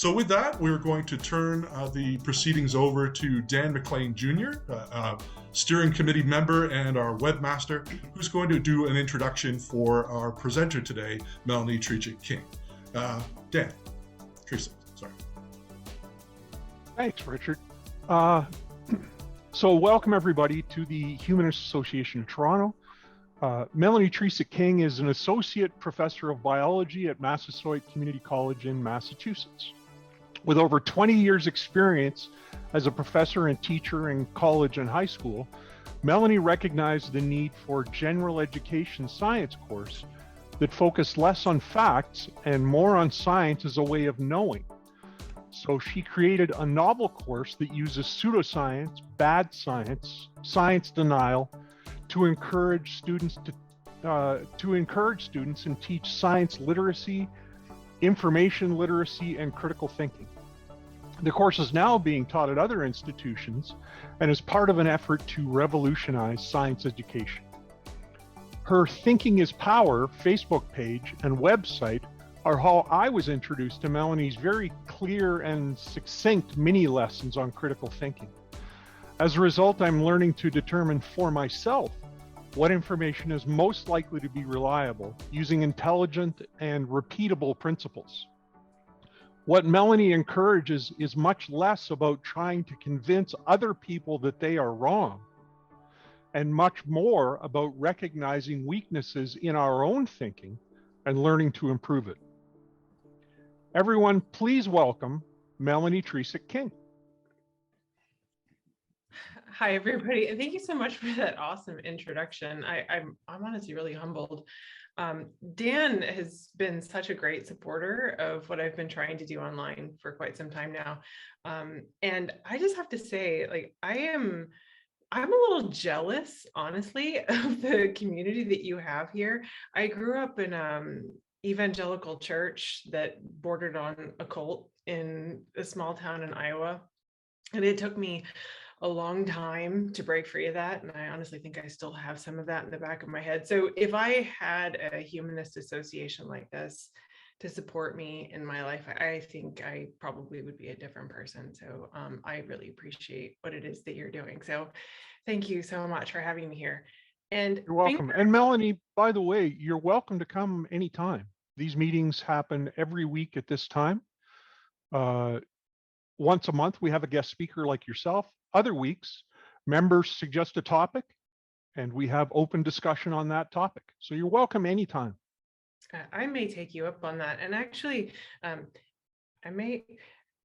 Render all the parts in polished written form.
So with that, we're going to turn the proceedings over to Dan McLean Jr., steering committee member and our webmaster, who's going to do an introduction for our presenter today, Melanie Trecek-King. Dan, Teresa, sorry. Thanks, Richard. So welcome everybody to the Humanist Association of Toronto. Melanie Trecek-King is an associate professor of biology at Massasoit Community College in Massachusetts. With over 20 years experience as a professor and teacher in college and high school, Melanie recognized the need for general education science course that focused less on facts and more on science as a way of knowing. So she created a novel course that uses pseudoscience, bad science, science denial to encourage students and teach science literacy, information literacy, and critical thinking. The course is now being taught at other institutions and is part of an effort to revolutionize science education. Her Thinking is Power Facebook page and website are how I was introduced to Melanie's very clear and succinct mini lessons on critical thinking. As a result, I'm learning to determine for myself what information is most likely to be reliable using intelligent and repeatable principles. What Melanie encourages is much less about trying to convince other people that they are wrong, and much more about recognizing weaknesses in our own thinking and learning to improve it. Everyone, please welcome Melanie Trecek-King. Hi, everybody. And thank you so much for that awesome introduction. I'm honestly really humbled. Dan has been such a great supporter of what I've been trying to do online for quite some time now. And I just have to say, like, I'm a little jealous, honestly, of the community that you have here. I grew up in evangelical church that bordered on a cult in a small town in Iowa. And it took me a long time to break free of that. And I honestly think I still have some of that in the back of my head. So if I had a humanist association like this to support me in my life, I think I probably would be a different person. So I really appreciate what it is that you're doing. So thank you so much for having me here. And you're welcome. And Melanie, by the way, you're welcome to come anytime. These meetings happen every week at this time. Once a month, we have a guest speaker like yourself. Other weeks, members suggest a topic and we have open discussion on that topic. So you're welcome anytime. I may take you up on that. And actually,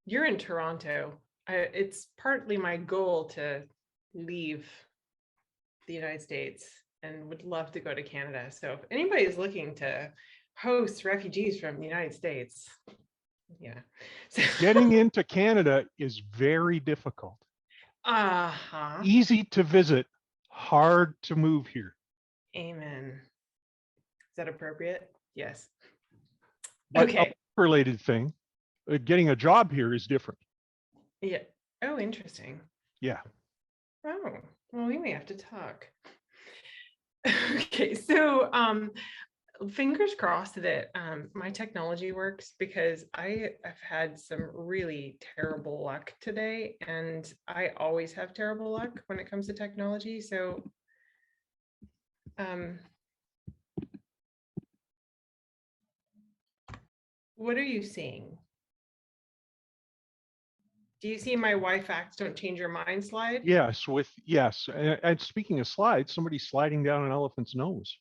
you're in Toronto. It's partly my goal to leave the United States and would love to go to Canada. So if anybody is looking to host refugees from the United States, yeah. Getting into Canada is very difficult. Easy to visit, hard to move here. Amen. Is that appropriate? Yes. But okay. A related thing, getting a job here is different. Yeah. Oh, interesting. Yeah. Oh, well, we may have to talk. Okay, so fingers crossed that my technology works, because I have had some really terrible luck today, and I always have terrible luck when it comes to technology. So what are you seeing? Do you see my why facts don't change your mind slide? Yes, yes. And speaking of slides, somebody's sliding down an elephant's nose.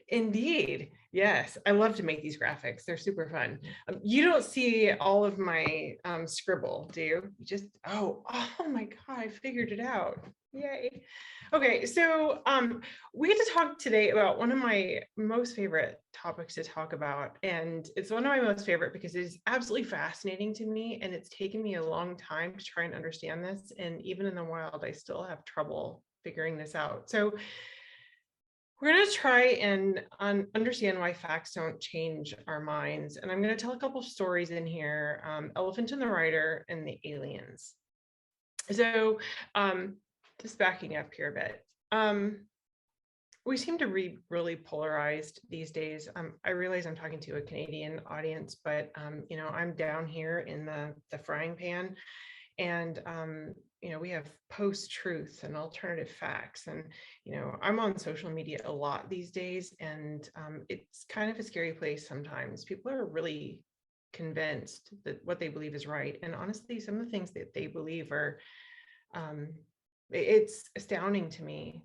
Indeed. Yes. I love to make these graphics. They're super fun. You don't see all of my scribble, do you? Just, oh my God, I figured it out. Yay. Okay. So we get to talk today about one of my most favorite topics to talk about. And it's one of my most favorite because it is absolutely fascinating to me. And it's taken me a long time to try and understand this. And even in the wild, I still have trouble figuring this out. So we're going to try and understand why facts don't change our minds. And I'm going to tell a couple of stories in here, Elephant in the Rider and the Aliens. So just backing up here a bit. We seem to be really polarized these days. I realize I'm talking to a Canadian audience, but I'm down here in the frying pan, and we have post-truth and alternative facts, and I'm on social media a lot these days, and it's kind of a scary place sometimes. People are really convinced that what they believe is right, and honestly, some of the things that they believe are it's astounding to me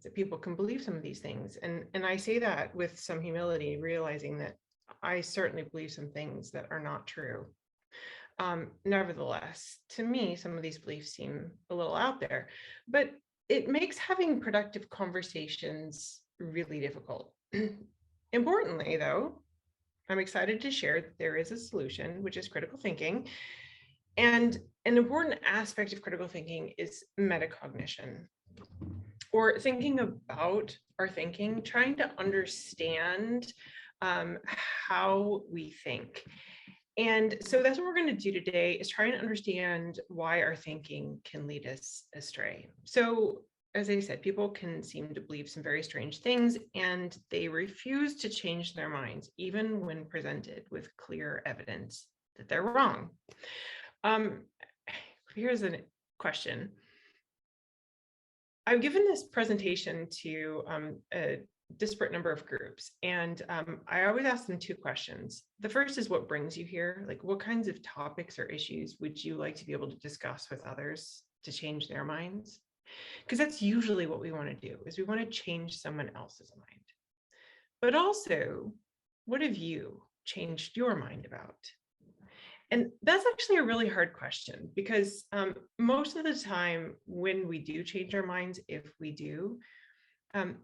that people can believe some of these things. And I say that with some humility, realizing that I certainly believe some things that are not true. Nevertheless, to me, some of these beliefs seem a little out there, but it makes having productive conversations really difficult. Importantly, though, I'm excited to share that there is a solution, which is critical thinking. And an important aspect of critical thinking is metacognition, or thinking about our thinking, trying to understand how we think. And so that's what we're going to do today, is try and understand why our thinking can lead us astray. So as I said, people can seem to believe some very strange things, and they refuse to change their minds, even when presented with clear evidence that they're wrong. Here's a question. I've given this presentation to a disparate number of groups, and I always ask them two questions. The first is, what brings you here? Like, what kinds of topics or issues would you like to be able to discuss with others to change their minds? Because that's usually what we want to do, is we want to change someone else's mind. But also, what have you changed your mind about? And that's actually a really hard question, because most of the time when we do change our minds, if we do,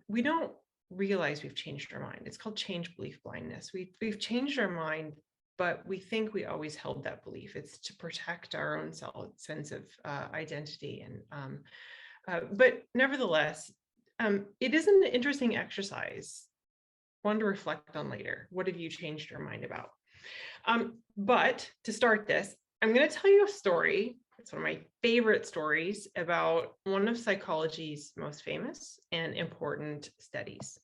we don't realize we've changed our mind. It's called change belief blindness. We've changed our mind, but we think we always held that belief. It's to protect our own sense of identity. And but nevertheless, it is an interesting exercise, one to reflect on later. What have you changed your mind about? But to start this, I'm going to tell you a story. It's one of my favorite stories about one of psychology's most famous and important studies.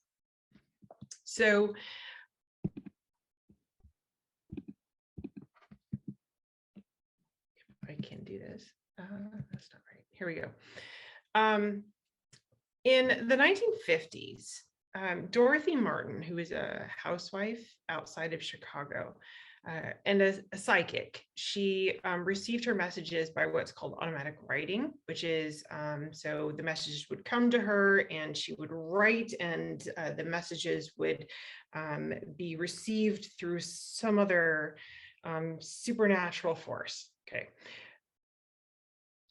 So I can do this. That's not right. Here we go. In the 1950s, Dorothy Martin, who was a housewife outside of Chicago, and a psychic, she received her messages by what's called automatic writing, which is, so the messages would come to her and she would write, and the messages would be received through some other supernatural force. Okay.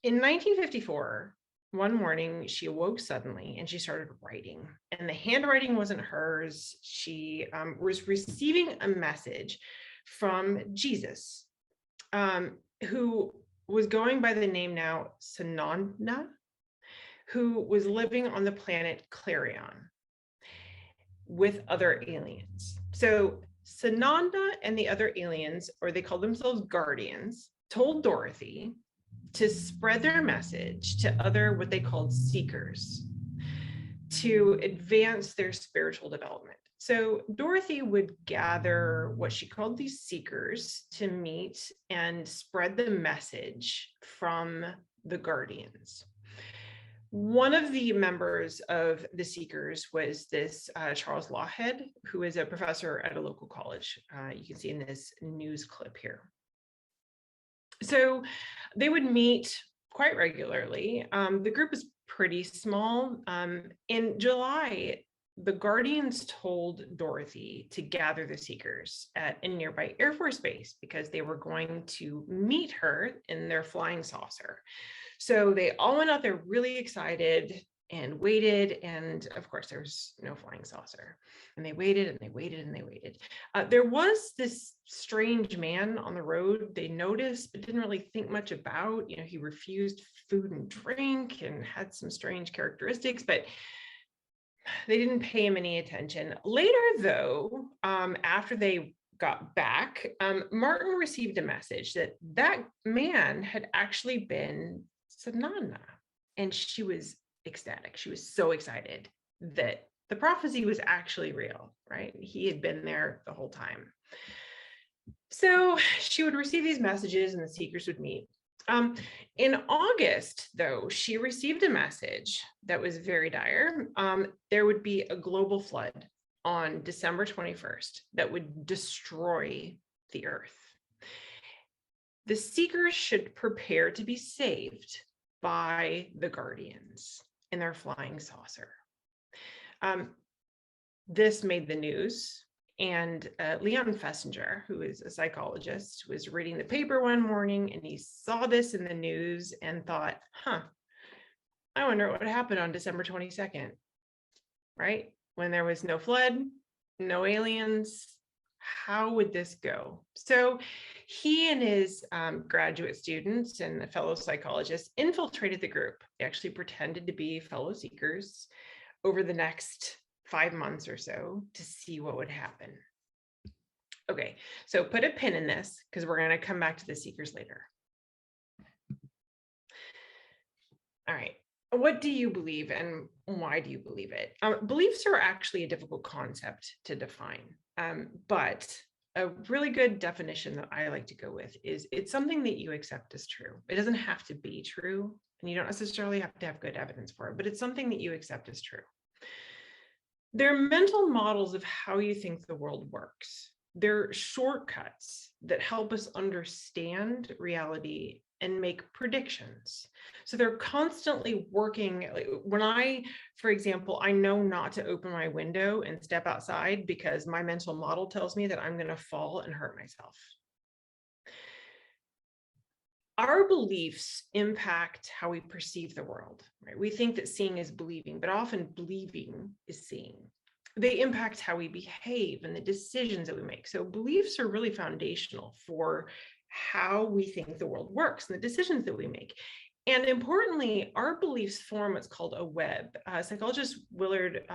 In 1954, one morning she awoke suddenly and she started writing, and the handwriting wasn't hers. She was receiving a message from Jesus, who was going by the name now Sananda, who was living on the planet Clarion with other aliens. So Sananda and the other aliens, or they called themselves guardians, told Dorothy to spread their message to other, what they called seekers, to advance their spiritual development. So Dorothy would gather what she called these seekers to meet and spread the message from the guardians. One of the members of the seekers was this Charles Lawhead, who is a professor at a local college. You can see in this news clip here. So they would meet quite regularly. The group was pretty small. In July, the Guardians told Dorothy to gather the seekers at a nearby Air Force base because they were going to meet her in their flying saucer. So they all went out there really excited and waited. And of course, there was no flying saucer. And they waited and they waited and they waited. There was this strange man on the road they noticed, but didn't really think much about. He refused food and drink and had some strange characteristics, but they didn't pay him any attention. Later, though, after they got back, Martin received a message that man had actually been Sananda, and she was ecstatic. She was so excited that The prophecy was actually real, right? He had been there the whole time. So she would receive these messages and the seekers would meet. In August, though, she received a message that was very dire. There would be a global flood on December 21st that would destroy the earth. The seekers should prepare to be saved by the guardians in their flying saucer. This made the news. And Leon Festinger, who is a psychologist, was reading the paper one morning and he saw this in the news and thought, I wonder what happened on December 22nd, right? When there was no flood, no aliens, how would this go? So he and his graduate students and the fellow psychologists infiltrated the group. They actually pretended to be fellow seekers over the next 5 months or so to see what would happen. Okay, so put a pin in this because we're going to come back to the seekers later. All right, what do you believe and why do you believe it? Beliefs are actually a difficult concept to define, but a really good definition that I like to go with is it's something that you accept as true. It doesn't have to be true, and you don't necessarily have to have good evidence for it, but it's something that you accept as true. They're mental models of how you think the world works. They're shortcuts that help us understand reality and make predictions. So they're constantly working. When I, for example, I know not to open my window and step outside because my mental model tells me that I'm going to fall and hurt myself. Our beliefs impact how we perceive the world, right? We think that seeing is believing, but often believing is seeing. They impact how we behave and the decisions that we make. So beliefs are really foundational for how we think the world works and the decisions that we make. And importantly, our beliefs form what's called a web. Psychologist Willard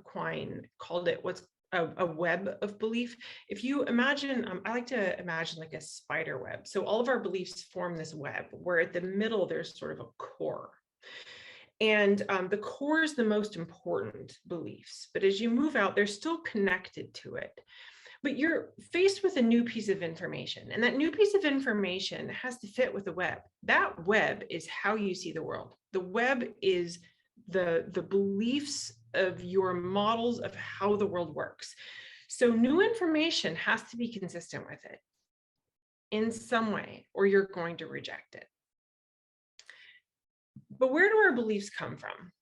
Quine called it what's a web of belief. If you imagine, I like to imagine like a spider web. So all of our beliefs form this web where at the middle, there's sort of a core. And the core is the most important beliefs. But as you move out, they're still connected to it. But you're faced with a new piece of information. And that new piece of information has to fit with the web. That web is how you see the world. The web is the beliefs of your models of how the world works. So new information has to be consistent with it in some way, or you're going to reject it. But where do our beliefs come from?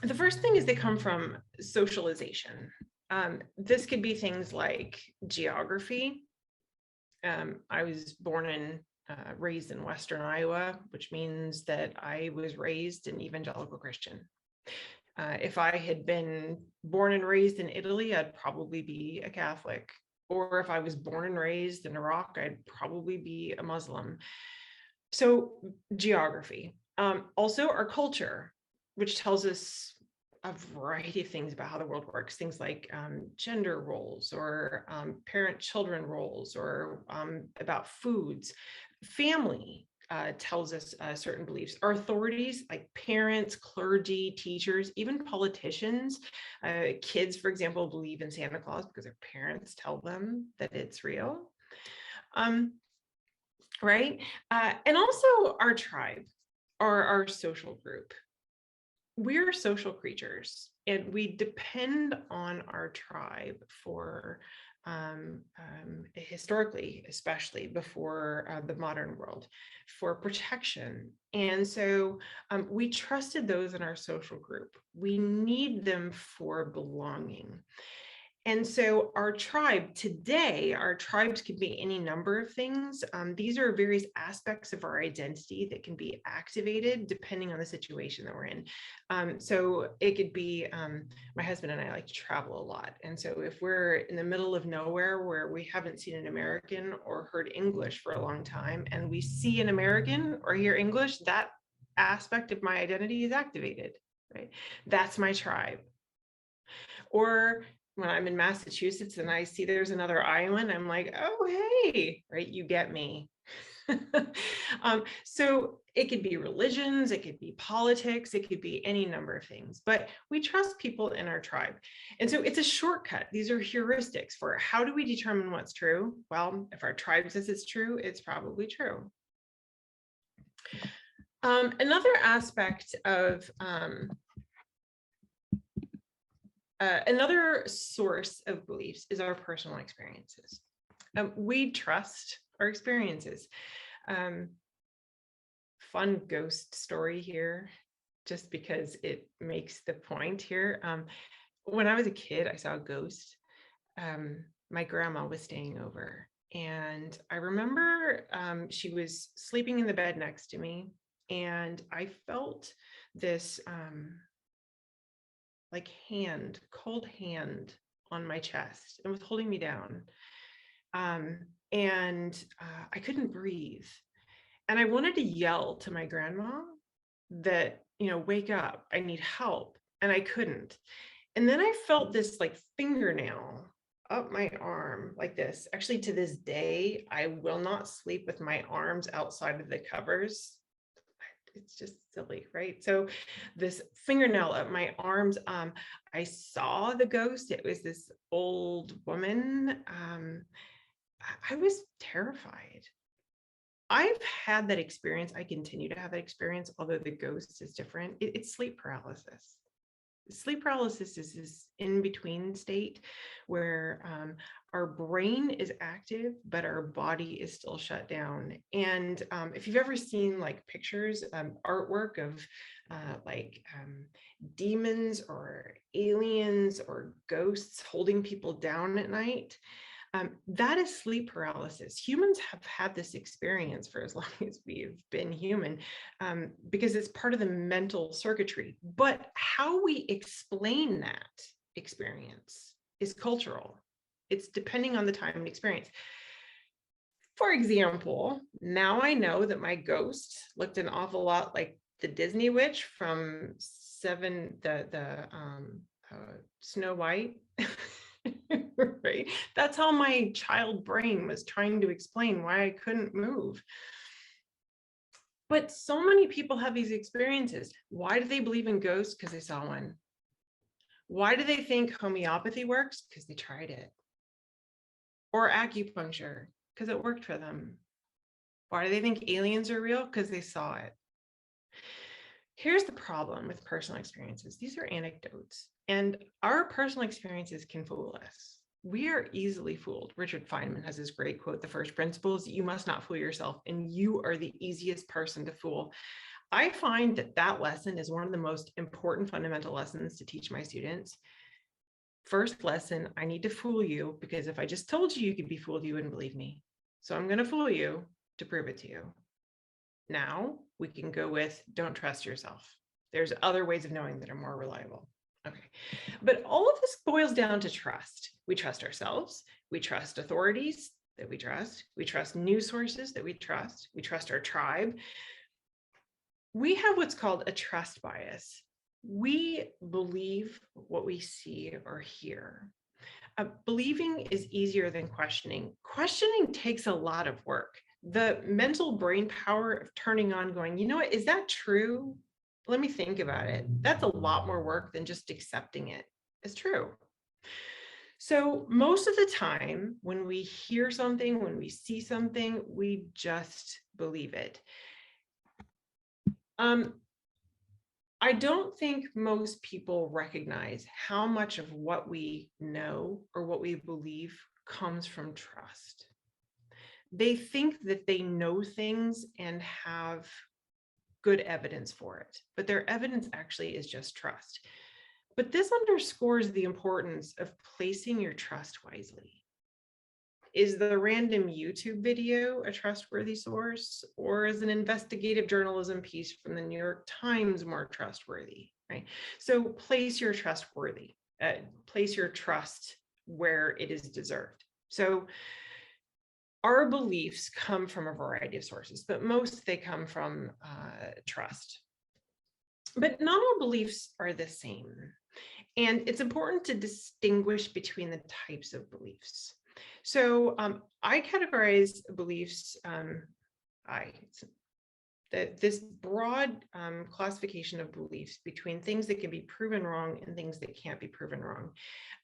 The first thing is they come from socialization. This could be things like geography. I was born and raised in Western Iowa, which means that I was raised an evangelical Christian. If I had been born and raised in Italy, I'd probably be a Catholic. Or if I was born and raised in Iraq, I'd probably be a Muslim. So geography. Also our culture, which tells us a variety of things about how the world works, things like gender roles or parent-children roles or about foods. Family tells us certain beliefs. Our authorities like parents, clergy, teachers, even politicians, kids, for example, believe in Santa Claus because their parents tell them that it's real. Right? And also our tribe or our social group. We're social creatures and we depend on our tribe for historically, especially before the modern world, for protection. And so we trusted those in our social group. We need them for belonging. And so our tribe today, our tribes can be any number of things. These are various aspects of our identity that can be activated depending on the situation that we're in. So it could be, my husband and I like to travel a lot. And so if we're in the middle of nowhere where we haven't seen an American or heard English for a long time, and we see an American or hear English, that aspect of my identity is activated, right? That's my tribe. Or when I'm in Massachusetts and I see there's another island, I'm like, oh, hey, right? You get me. So it could be religions, it could be politics, it could be any number of things, but we trust people in our tribe. And so it's a shortcut. These are heuristics for how do we determine what's true? Well, if our tribe says it's true, it's probably true. Another aspect of another source of beliefs is our personal experiences. We trust our experiences. Fun ghost story here, just because it makes the point here. When I was a kid, I saw a ghost. My grandma was staying over, and I remember she was sleeping in the bed next to me, and I felt this like cold hand on my chest, and was holding me down. And I couldn't breathe. And I wanted to yell to my grandma that, wake up, I need help. And I couldn't. And then I felt this like fingernail up my arm like this. Actually, to this day, I will not sleep with my arms outside of the covers. It's just silly, right? So this fingernail up my arms, I saw the ghost. It was this old woman. I was terrified. I've had that experience. I continue to have that experience, although the ghost is different. It's sleep paralysis. Sleep paralysis is this in-between state where our brain is active, but our body is still shut down. And if you've ever seen like pictures, artwork of demons or aliens or ghosts holding people down at night, that is sleep paralysis. Humans have had this experience for as long as we've been human, because it's part of the mental circuitry. But how we explain that experience is cultural. It's depending on the time and experience. For example, now I know that my ghost looked an awful lot like the Disney witch from Snow White. Right? That's how my child brain was trying to explain why I couldn't move. But so many people have these experiences. Why do they believe in ghosts? Because they saw one. Why do they think homeopathy works? Because they tried it. Or acupuncture, because it worked for them. Why do they think aliens are real? Because they saw it. Here's the problem with personal experiences. These are anecdotes, and our personal experiences can fool us. We are easily fooled. Richard Feynman has this great quote, the first principle is you must not fool yourself, and you are the easiest person to fool. I find that lesson is one of the most important fundamental lessons to teach my students. First lesson, I need to fool you, because if I just told you could be fooled, you wouldn't believe me. So I'm going to fool you to prove it to you. Now we can go with don't trust yourself. There's other ways of knowing that are more reliable. Okay. But all of this boils down to trust. We trust ourselves. We trust authorities that we trust. We trust news sources that we trust our tribe. We have what's called a trust bias. We believe what we see or hear. Believing is easier than questioning. Questioning takes a lot of work. The mental brain power of turning on, going, you know what, is that true? Let me think about it. That's a lot more work than just accepting it as true. So most of the time, when we hear something, when we see something, we just believe it. I don't think most people recognize how much of what we know or what we believe comes from trust. They think that they know things and have good evidence for it, but their evidence actually is just trust. But this underscores the importance of placing your trust wisely. Is the random YouTube video a trustworthy source, or is an investigative journalism piece from the New York Times more trustworthy, right? So place your trust where it is deserved. So our beliefs come from a variety of sources, but most they come from trust. But not all beliefs are the same. And it's important to distinguish between the types of beliefs. So I categorize beliefs that this broad classification of beliefs between things that can be proven wrong and things that can't be proven wrong.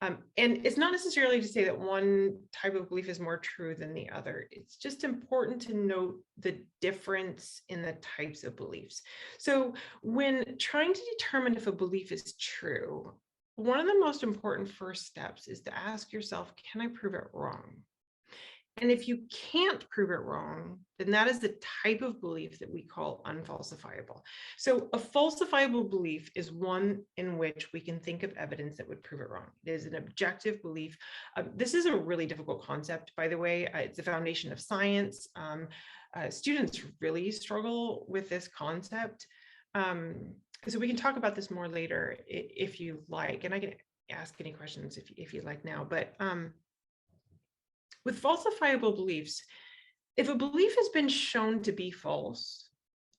And it's not necessarily to say that one type of belief is more true than the other. It's just important to note the difference in the types of beliefs. So when trying to determine if a belief is true, one of the most important first steps is to ask yourself, can I prove it wrong? And if you can't prove it wrong, then that is the type of belief that we call unfalsifiable. So a falsifiable belief is one in which we can think of evidence that would prove it wrong. It is an objective belief. This is a really difficult concept, by the way. It's the foundation of science. Students really struggle with this concept. So we can talk about this more later if you like, and I can ask any questions if you'd like now, but with falsifiable beliefs, if a belief has been shown to be false,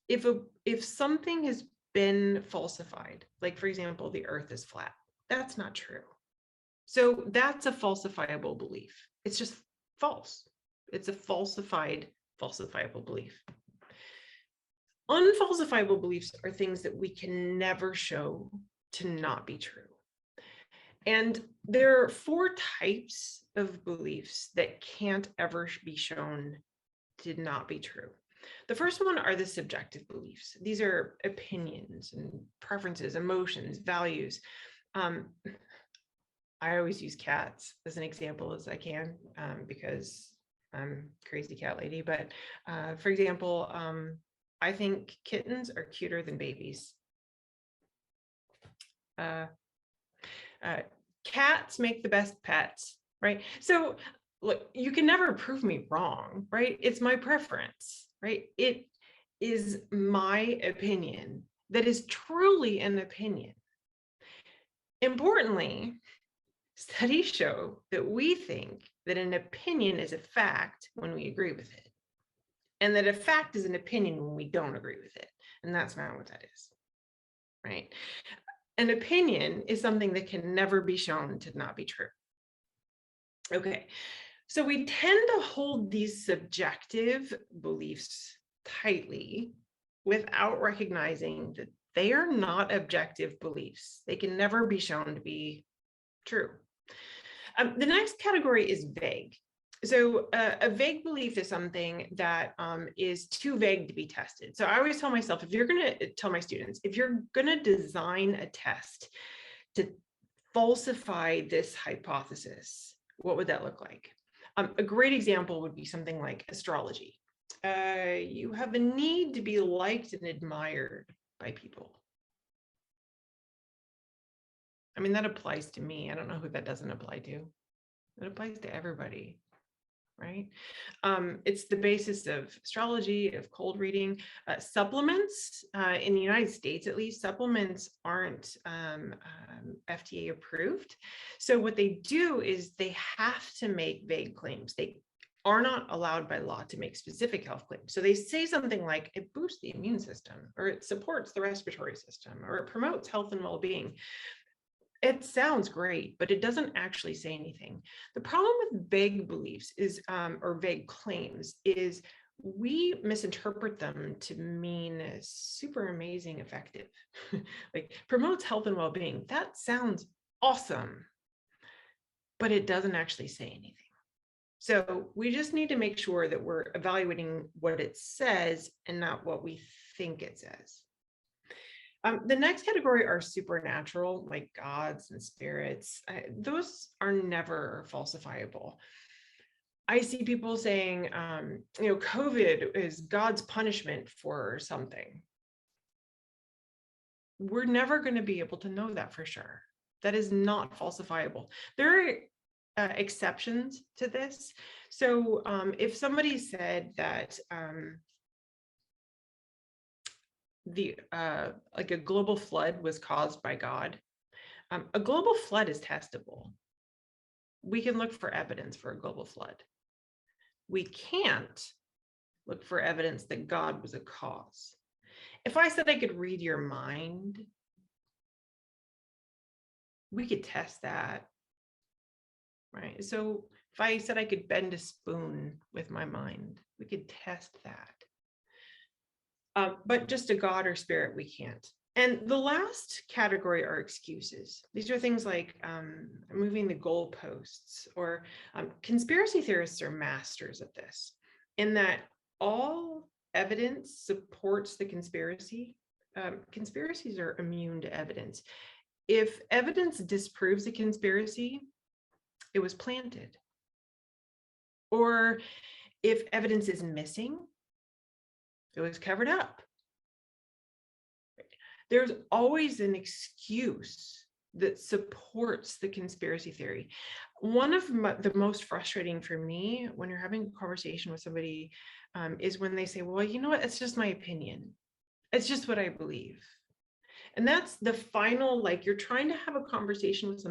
if something has been falsified, like for example, the earth is flat, that's not true. So that's a falsifiable belief. It's just false. It's a falsifiable belief. Unfalsifiable beliefs are things that we can never show to not be true. And there are 4 types of beliefs that can't ever be shown to not be true. The first one are the subjective beliefs. These are opinions and preferences, emotions, values. I always use cats as an example as I can because I'm a crazy cat lady. But for example, I think kittens are cuter than babies. Cats make the best pets, right? So look, you can never prove me wrong, right? It's my preference, right? It is my opinion that is truly an opinion. Importantly, studies show that we think that an opinion is a fact when we agree with it, and that a fact is an opinion when we don't agree with it. And that's not what that is, right? An opinion is something that can never be shown to not be true. Okay, so we tend to hold these subjective beliefs tightly without recognizing that they are not objective beliefs. They can never be shown to be true. The next category is vague. So a vague belief is something that is too vague to be tested. So I always tell myself, if you're going to tell my students, if you're going to design a test to falsify this hypothesis, what would that look like? A great example would be something like astrology. You have a need to be liked and admired by people. I mean, that applies to me. I don't know who that doesn't apply to. It applies to everybody, right? It's the basis of astrology, of cold reading. Supplements, in the United States at least, supplements aren't FDA approved. So what they do is they have to make vague claims. They are not allowed by law to make specific health claims. So they say something like it boosts the immune system, or it supports the respiratory system, or it promotes health and well-being. It sounds great, but it doesn't actually say anything. The problem with vague beliefs is, or vague claims, is we misinterpret them to mean super amazing, effective. Like promotes health and well-being. That sounds awesome, but it doesn't actually say anything. So we just need to make sure that we're evaluating what it says and not what we think it says. The next category are supernatural, like gods and spirits. Those are never falsifiable. I see people saying, COVID is God's punishment for something. We're never going to be able to know that for sure. That is not falsifiable. There are exceptions to this. So if somebody said that like a global flood was caused by God, a global flood is testable. We can look for evidence for a global flood. We can't look for evidence that God was a cause. If I said I could read your mind, we could test that, right? So if I said I could bend a spoon with my mind, we could test that. But just a God or spirit, we can't. And the last category are excuses. These are things like moving the goalposts, or conspiracy theorists are masters at this, in that all evidence supports the conspiracy. Conspiracies are immune to evidence. If evidence disproves a conspiracy, it was planted. Or if evidence is missing, it was covered up. There's always an excuse that supports the conspiracy theory. One of the most frustrating for me when you're having a conversation with somebody is when they say, well, you know what, it's just my opinion. It's just what I believe. And that's the final, like, you're trying to have a conversation with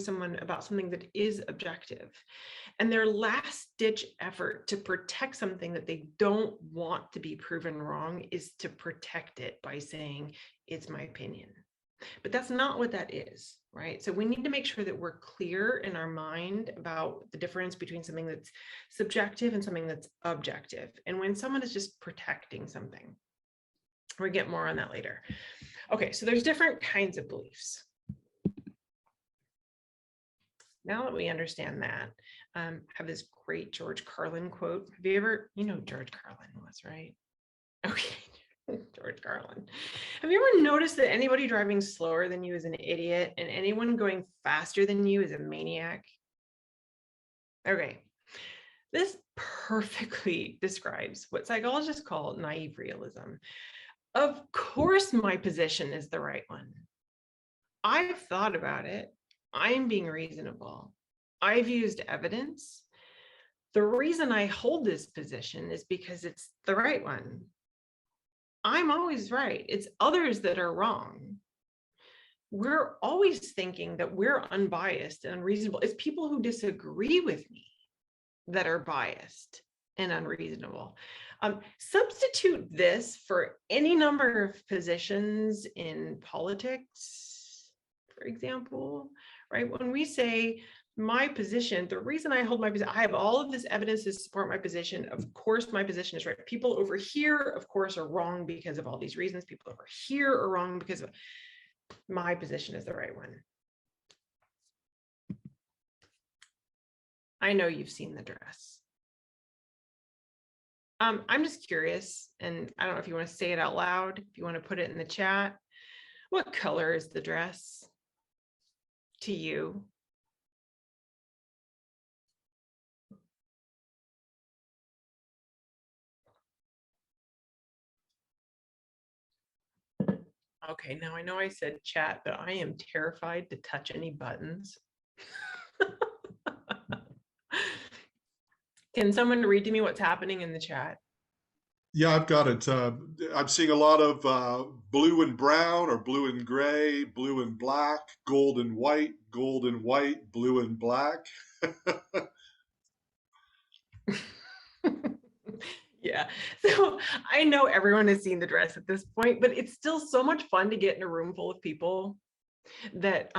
someone about something that is objective, and their last ditch effort to protect something that they don't want to be proven wrong is to protect it by saying it's my opinion. But that's not what that is, right? So we need to make sure that we're clear in our mind about the difference between something that's subjective and something that's objective, and when someone is just protecting something. We'll get more on that later. Okay, so there's different kinds of beliefs. Now that we understand that, I have this great George Carlin quote. Have you ever, you know who George Carlin was, right? Okay, George Carlin. Have you ever noticed that anybody driving slower than you is an idiot, and anyone going faster than you is a maniac? Okay, this perfectly describes what psychologists call naive realism. Of course, my position is the right one. I've thought about it. I'm being reasonable. I've used evidence. The reason I hold this position is because it's the right one. I'm always right. It's others that are wrong. We're always thinking that we're unbiased and unreasonable. It's people who disagree with me that are biased and unreasonable. Substitute this for any number of positions in politics, for example, right? When we say my position, the reason I hold my position, I have all of this evidence to support my position. Of course, my position is right. People over here, of course, are wrong because of all these reasons. People over here are wrong because of my position is the right one. I know you've seen the dress. I'm just curious, and I don't know if you want to say it out loud, if you want to put it in the chat. What color is the dress to you? Okay, now I know I said chat, but I am terrified to touch any buttons. Can someone read to me what's happening in the chat? Yeah, I've got it. I'm seeing a lot of blue and brown, or blue and gray, blue and black, gold and white, blue and black. Yeah, so I know everyone has seen the dress at this point, but it's still so much fun to get in a room full of people that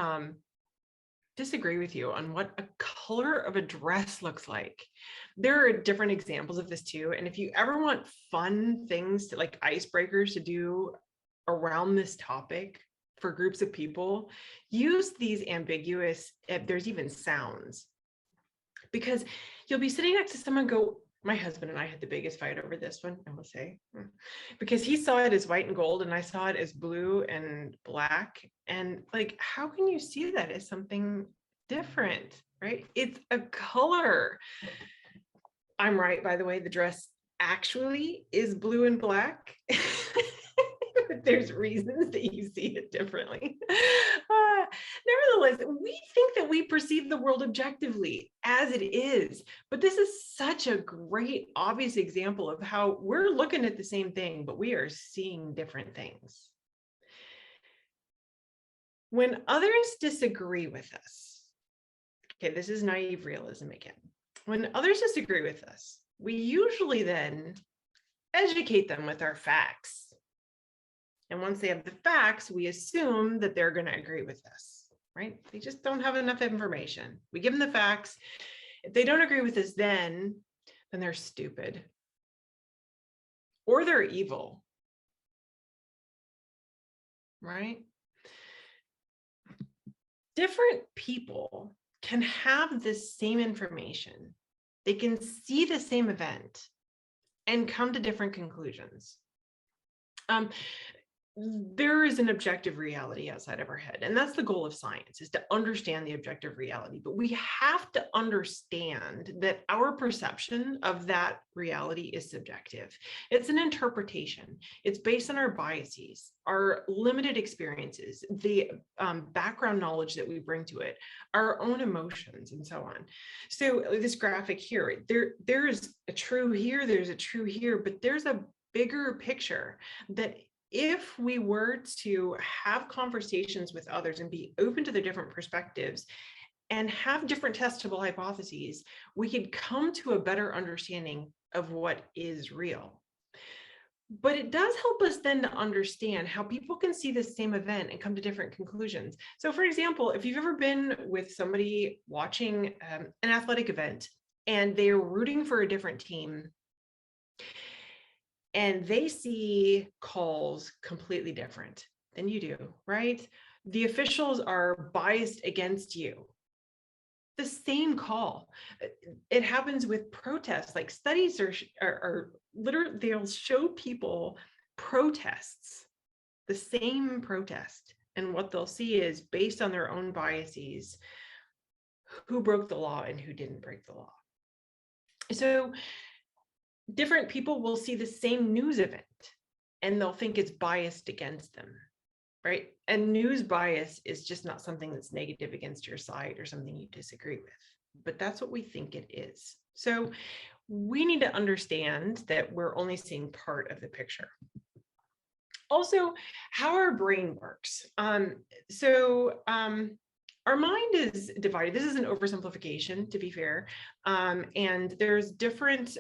disagree with you on what a color of a dress looks like. There are different examples of this too, and if you ever want fun things to, like, icebreakers to do around this topic for groups of people, use these ambiguous, there's even sounds, because you'll be sitting next to someone, go, my husband and I had the biggest fight over this one, I will say, because he saw it as white and gold and I saw it as blue and black. And like, how can you see that as something different, right? It's a color. I'm right, by the way, the dress actually is blue and black. But there's reasons that you see it differently. Nevertheless, we think that we perceive the world objectively as it is, but this is such a great, obvious example of how we're looking at the same thing, but we are seeing different things. When others disagree with us, okay, this is naive realism again. When others disagree with us, we usually then educate them with our facts. And once they have the facts, we assume that they're going to agree with us, right? They just don't have enough information. We give them the facts. If they don't agree with us, then they're stupid or they're evil. right? Different people can have the same information. They can see the same event and come to different conclusions. There is an objective reality outside of our head, and that's the goal of science, is to understand the objective reality. But we have to understand that our perception of that reality is subjective. It's an interpretation. It's based on our biases, our limited experiences, the background knowledge that we bring to it, our own emotions, and so on. So this graphic here, there is a true here, there's a true here, but there's a bigger picture that if we were to have conversations with others and be open to their different perspectives and have different testable hypotheses, we could come to a better understanding of what is real. But it does help us then to understand how people can see the same event and come to different conclusions. So for example, if you've ever been with somebody watching an athletic event and they're rooting for a different team, and they see calls completely different than you do, right? The officials are biased against you. The same call. It happens with protests. Like studies are literally, they'll show people protests, the same protest. And what they'll see is, based on their own biases, who broke the law and who didn't break the law. So different people will see the same news event and they'll think it's biased against them, right? And news bias is just not something that's negative against your side or something you disagree with, but that's what we think it is. So we need to understand that we're only seeing part of the picture. Also, how our brain works. Our mind is divided. This is an oversimplification, to be fair. And there's different,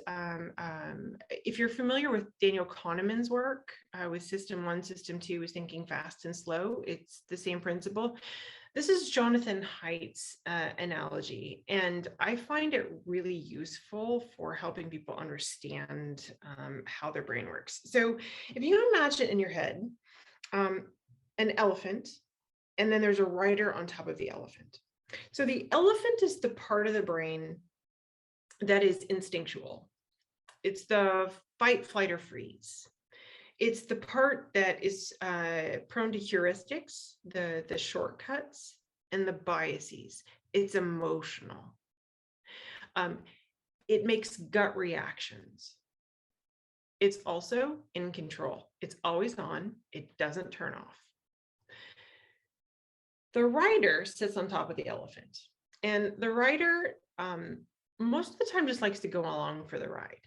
if you're familiar with Daniel Kahneman's work with System 1, System 2 is thinking fast and slow. It's the same principle. This is Jonathan Haidt's analogy, and I find it really useful for helping people understand how their brain works. So if you imagine in your head an elephant, and then there's a rider on top of the elephant. So the elephant is the part of the brain that is instinctual. It's the fight, flight, or freeze. It's the part that is prone to heuristics, the shortcuts, and the biases. It's emotional. It makes gut reactions. It's also in control. It's always on. It doesn't turn off. The rider sits on top of the elephant, and the rider most of the time just likes to go along for the ride.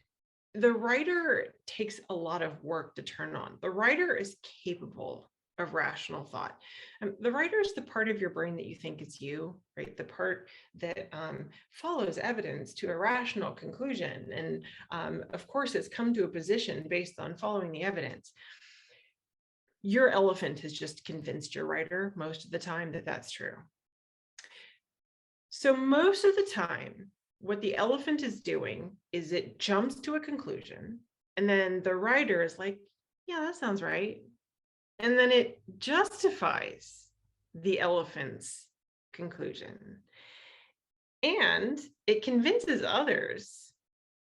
The rider takes a lot of work to turn on. The rider is capable of rational thought. The rider is the part of your brain that you think is you, right? The part that follows evidence to a rational conclusion. And of course, it's come to a position based on following the evidence. Your elephant has just convinced your rider most of the time that that's true. So most of the time, what the elephant is doing is it jumps to a conclusion, and then the rider is like, yeah, that sounds right. And then it justifies the elephant's conclusion. And it convinces others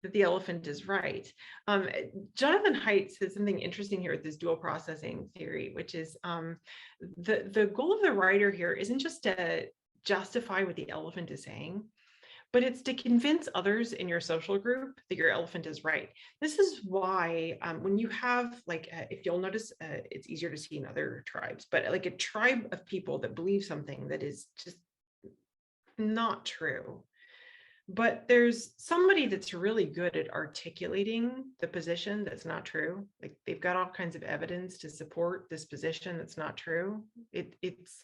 that the elephant is right. Jonathan Haidt says something interesting here with this dual processing theory, which is the goal of the writer here isn't just to justify what the elephant is saying, but it's to convince others in your social group that your elephant is right. This is why when you have, like, if you'll notice, it's easier to see in other tribes, but like a tribe of people that believe something that is just not true. But there's somebody that's really good at articulating the position that's not true. Like, they've got all kinds of evidence to support this position that's not true. It's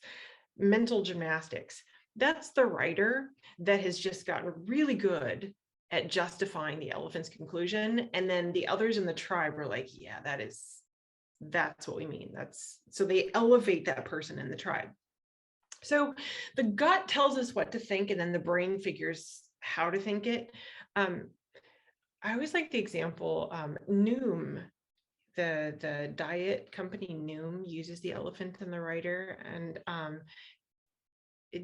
mental gymnastics. That's the writer that has just gotten really good at justifying the elephant's conclusion. And then the others in the tribe are like, yeah, that's what we mean. So they elevate that person in the tribe. So the gut tells us what to think, and then the brain figures how to think it. I always like the example, Noom, the diet company Noom uses the elephant and the writer. And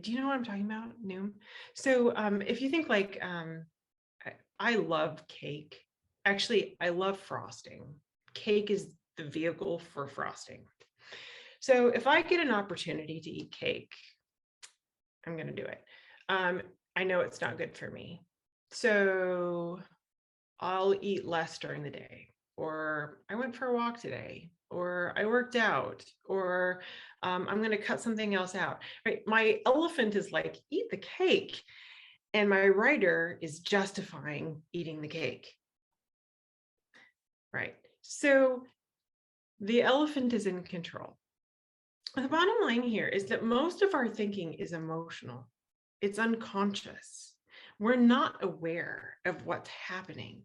do you know what I'm talking about, Noom? So if you think like, I love cake. Actually, I love frosting. Cake is the vehicle for frosting. So if I get an opportunity to eat cake, I'm going to do it. I know it's not good for me. So I'll eat less during the day, or I went for a walk today, or I worked out, or I'm going to cut something else out, right? My elephant is like, eat the cake. And my writer is justifying eating the cake, right? So the elephant is in control. The bottom line here is that most of our thinking is emotional. It's unconscious. We're not aware of what's happening.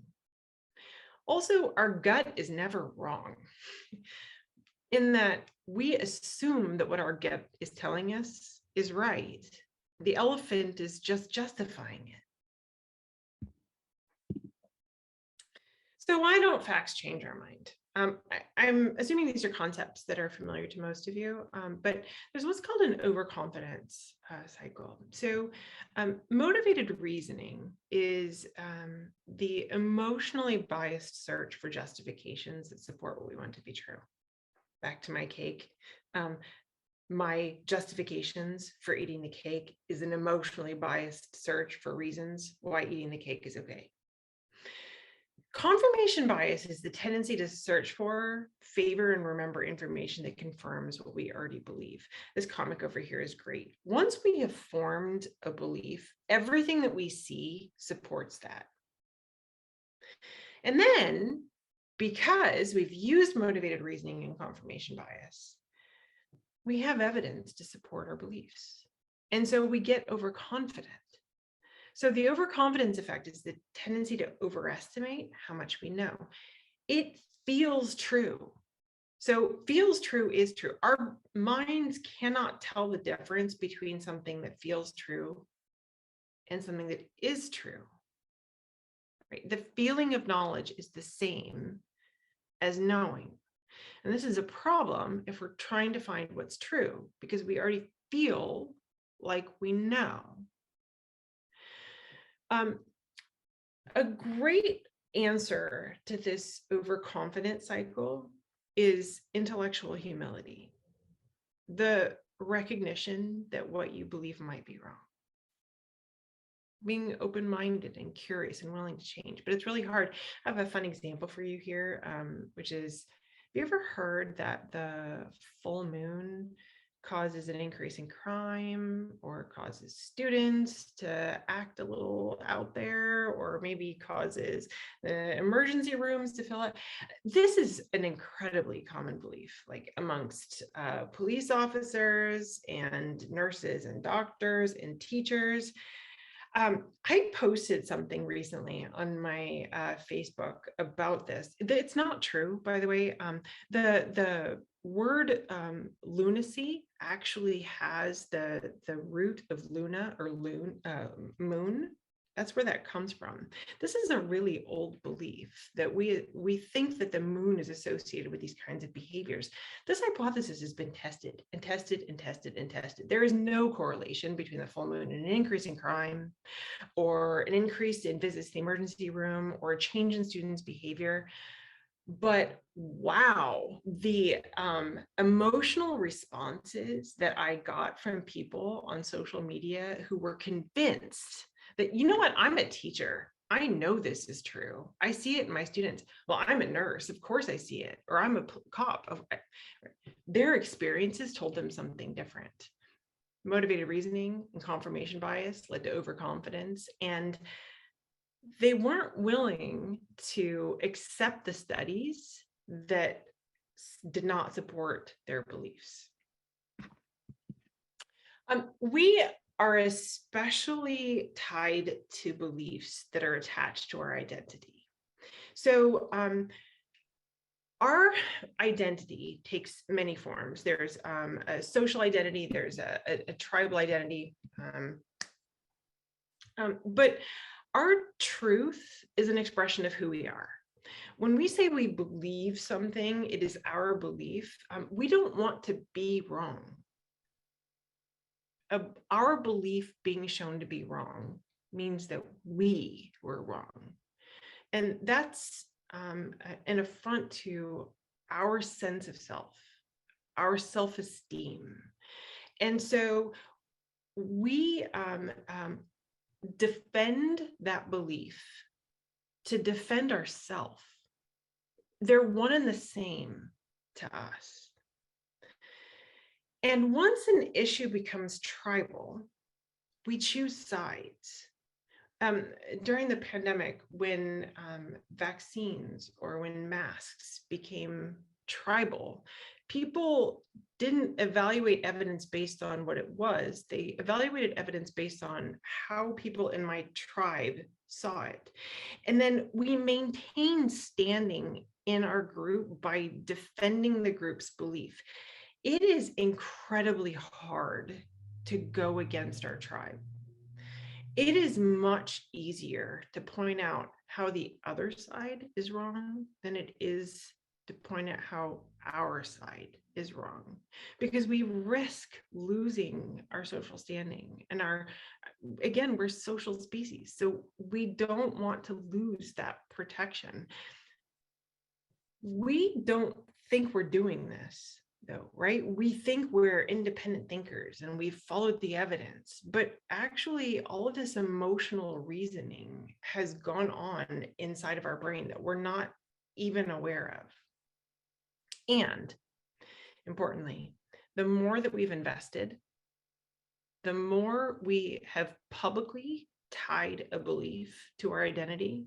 Also, our gut is never wrong, in that we assume that what our gut is telling us is right. The elephant is just justifying it. So why don't facts change our mind? I'm assuming these are concepts that are familiar to most of you, but there's what's called an overconfidence cycle. So motivated reasoning is the emotionally biased search for justifications that support what we want to be true. Back to my cake. My justifications for eating the cake is an emotionally biased search for reasons why eating the cake is okay. Confirmation bias is the tendency to search for, favor, and remember information that confirms what we already believe. This comic over here is great. Once we have formed a belief, everything that we see supports that. And then, because we've used motivated reasoning and confirmation bias, we have evidence to support our beliefs. And so we get overconfident. So the overconfidence effect is the tendency to overestimate how much we know. It feels true. So feels true is true. Our minds cannot tell the difference between something that feels true and something that is true. Right? The feeling of knowledge is the same as knowing. And this is a problem if we're trying to find what's true, because we already feel like we know. A great answer to this overconfident cycle is intellectual humility, the recognition that what you believe might be wrong. Being open-minded and curious and willing to change, but it's really hard. I have a fun example for you here, which is, have you ever heard that the full moon causes an increase in crime, or causes students to act a little out there, or maybe causes the emergency rooms to fill up? This is an incredibly common belief, like amongst police officers and nurses and doctors and teachers. I posted something recently on my Facebook about this. It's not true, by the way. The word lunacy actually has the root of luna, or moon. That's where that comes from. This is a really old belief that we think that the moon is associated with these kinds of behaviors. This hypothesis has been tested and tested and tested and tested. There is no correlation between the full moon and an increase in crime, or an increase in visits to the emergency room, or a change in students' behavior. But wow, the emotional responses that I got from people on social media who were convinced that, you know what, I'm a teacher, I know this is true, I see it in my students. Well, I'm a nurse, of course I see it. Or I'm a cop. Their experiences told them something different. Motivated reasoning and confirmation bias led to overconfidence, and they weren't willing to accept the studies that did not support their beliefs. We are especially tied to beliefs that are attached to our identity. So our identity takes many forms. There's a social identity, there's a tribal identity, but our truth is an expression of who we are. When we say we believe something, it is our belief. We don't want to be wrong. Our belief being shown to be wrong means that we were wrong. And that's an affront to our sense of self, our self-esteem. And so we defend that belief to defend ourselves. They're one and the same to us. And once an issue becomes tribal, we choose sides. During the pandemic, when vaccines or when masks became tribal, people didn't evaluate evidence based on what it was. They evaluated evidence based on how people in my tribe saw it. And then we maintained standing in our group by defending the group's belief. It is incredibly hard to go against our tribe. It is much easier to point out how the other side is wrong than it is to point out how our side is wrong, because we risk losing our social standing. And again, we're social species, so we don't want to lose that protection. We don't think we're doing this, though, right? We think we're independent thinkers and we've followed the evidence, but actually all of this emotional reasoning has gone on inside of our brain that we're not even aware of. And importantly, the more that we've invested, the more we have publicly tied a belief to our identity,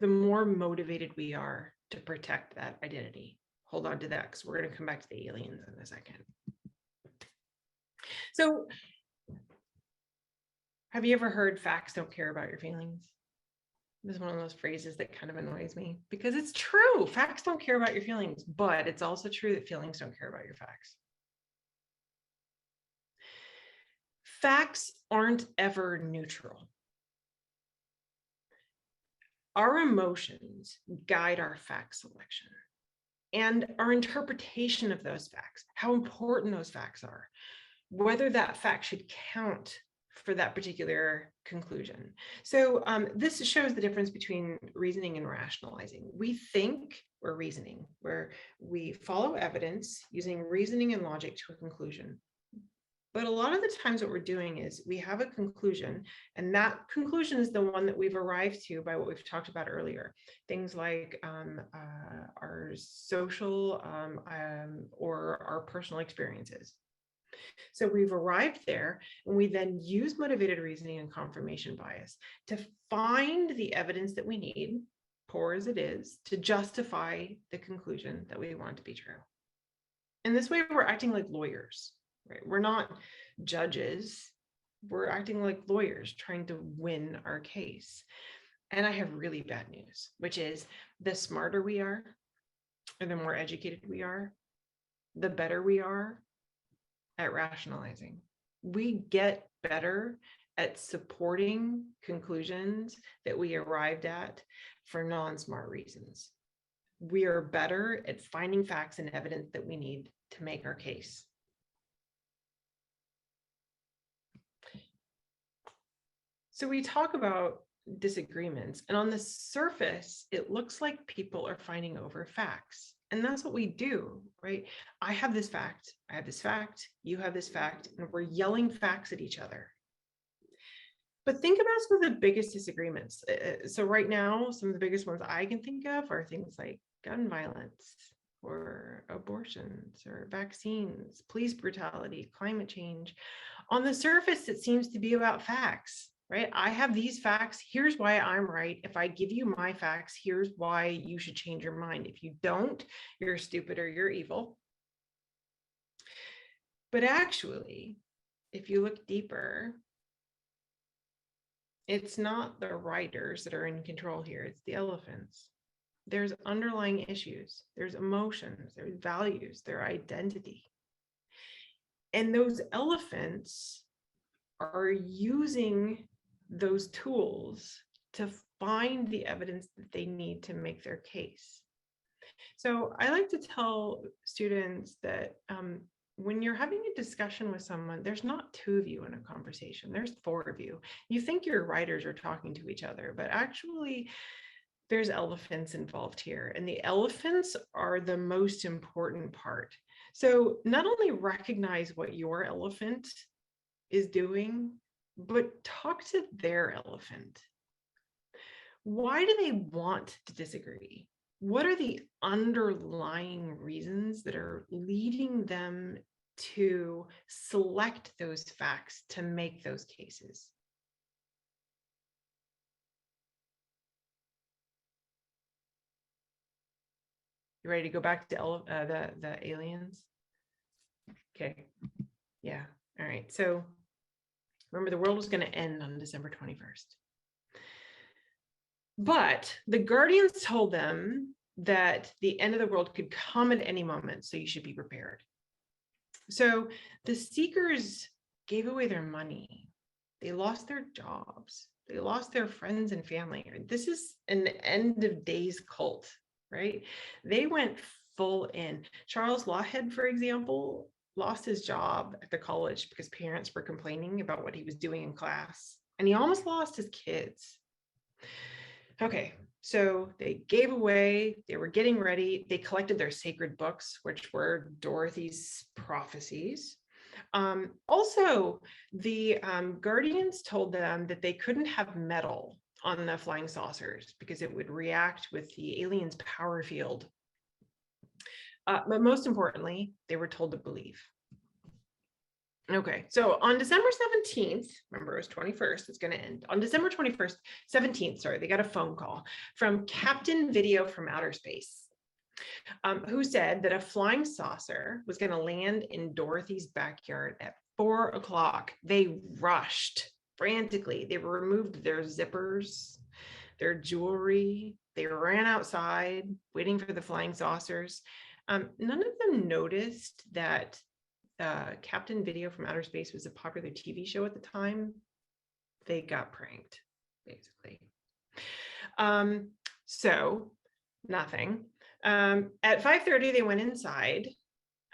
the more motivated we are to protect that identity. Hold on to that, because we're going to come back to the aliens in a second. So, have you ever heard facts don't care about your feelings? This is one of those phrases that kind of annoys me, because it's true. Facts don't care about your feelings, but it's also true that feelings don't care about your facts. Facts aren't ever neutral. Our emotions guide our fact selection and our interpretation of those facts, how important those facts are, whether that fact should count for that particular conclusion. So this shows the difference between reasoning and rationalizing. We think we're reasoning, where we follow evidence using reasoning and logic to a conclusion. But a lot of the times what we're doing is we have a conclusion, and that conclusion is the one that we've arrived to by what we've talked about earlier. Things like our social or our personal experiences. So we've arrived there, and we then use motivated reasoning and confirmation bias to find the evidence that we need, poor as it is, to justify the conclusion that we want to be true. In this way, we're acting like lawyers. Right? We're not judges. We're acting like lawyers trying to win our case. And I have really bad news, which is the smarter we are, or the more educated we are, the better we are at rationalizing. We get better at supporting conclusions that we arrived at for non-smart reasons. We are better at finding facts and evidence that we need to make our case. So we talk about disagreements, and on the surface, it looks like people are fighting over facts. And that's what we do, right? I have this fact, I have this fact, you have this fact, and we're yelling facts at each other. But think about some of the biggest disagreements. So right now, some of the biggest ones I can think of are things like gun violence, or abortions, or vaccines, police brutality, climate change. On the surface, it seems to be about facts. Right? I have these facts. Here's why I'm right. If I give you my facts, here's why you should change your mind. If you don't, you're stupid or you're evil. But actually, if you look deeper, it's not the writers that are in control here. It's the elephants. There's underlying issues. There's emotions. There's values. Their identity. And those elephants are using those tools to find the evidence that they need to make their case. So I like to tell students that when you're having a discussion with someone, there's not two of you in a conversation, there's four of you. You think your writers are talking to each other, but actually there's elephants involved here, and the elephants are the most important part. So not only recognize what your elephant is doing, but talk to their elephant. Why do they want to disagree? What are the underlying reasons that are leading them to select those facts to make those cases? You ready to go back to the aliens? Okay. Yeah. All right. So remember, the world was going to end on December 21st. But the Guardians told them that the end of the world could come at any moment, so you should be prepared. So the Seekers gave away their money. They lost their jobs. They lost their friends and family. This is an end of days cult, right? They went full in. Charles Lawhead, for example, lost his job at the college because parents were complaining about what he was doing in class, and he almost lost his kids. Okay, so they gave away, they were getting ready, they collected their sacred books, which were Dorothy's prophecies. Also, the Guardians told them that they couldn't have metal on the flying saucers because it would react with the aliens' power field. But most importantly, they were told to believe. Okay, so on December 17th, remember it was 21st, it's going to end. On December 21st, 17th, sorry, they got a phone call from Captain Video from Outer Space, who said that a flying saucer was going to land in Dorothy's backyard at 4 o'clock. They rushed frantically. They removed their zippers, their jewelry. They ran outside waiting for the flying saucers. None of them noticed that Captain Video from Outer Space was a popular TV show at the time. They got pranked, basically. So nothing. At 5:30, they went inside,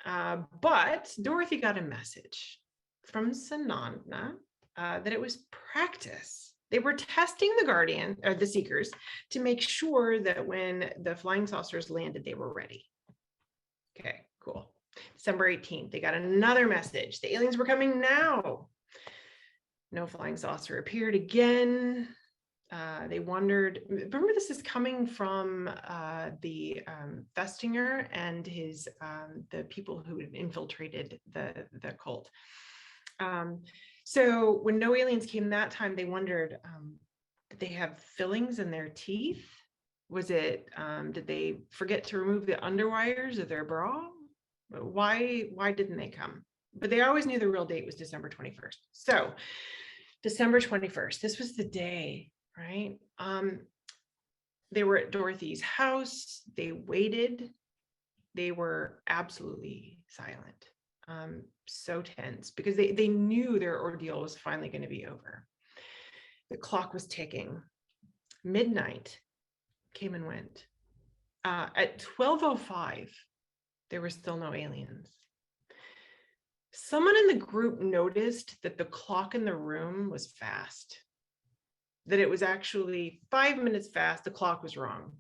but Dorothy got a message from Sananda that it was practice. They were testing the Seekers, to make sure that when the flying saucers landed, they were ready. Okay, cool. December 18th, they got another message. The aliens were coming now. No flying saucer appeared again. They wondered, remember this is coming from the Festinger and his the people who had infiltrated the cult. So when no aliens came that time, they wondered, did they have fillings in their teeth? Was it, did they forget to remove the underwires of their bra? Why didn't they come? But they always knew the real date was December 21st. So December 21st, this was the day, right? They were at Dorothy's house. They waited. They were absolutely silent, so tense because they knew their ordeal was finally going to be over. The clock was ticking. Midnight came and went. At 12:05, there were still no aliens. Someone in the group noticed that the clock in the room was fast, that it was actually 5 minutes fast. The clock was wrong.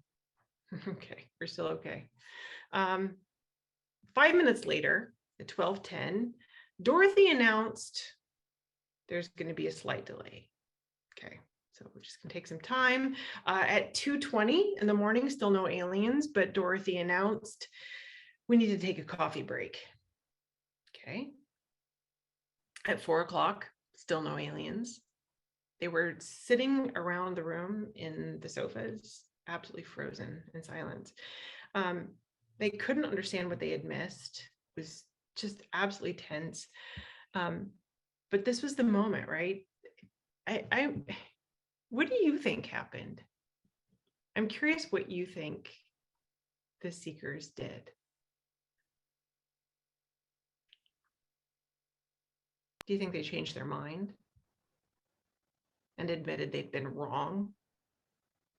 Okay, we're still okay. 5 minutes later, at 12:10, Dorothy announced there's going to be a slight delay. Okay, so we're just going to take some time. At 2:20 in the morning, still no aliens, but Dorothy announced we need to take a coffee break. Okay. At 4 o'clock, still no aliens. They were sitting around the room in the sofas, absolutely frozen and silent. They couldn't understand what they had missed. It was just absolutely tense. But this was the moment, right? What do you think happened? I'm curious what you think the Seekers did. Do you think they changed their mind and admitted they'd been wrong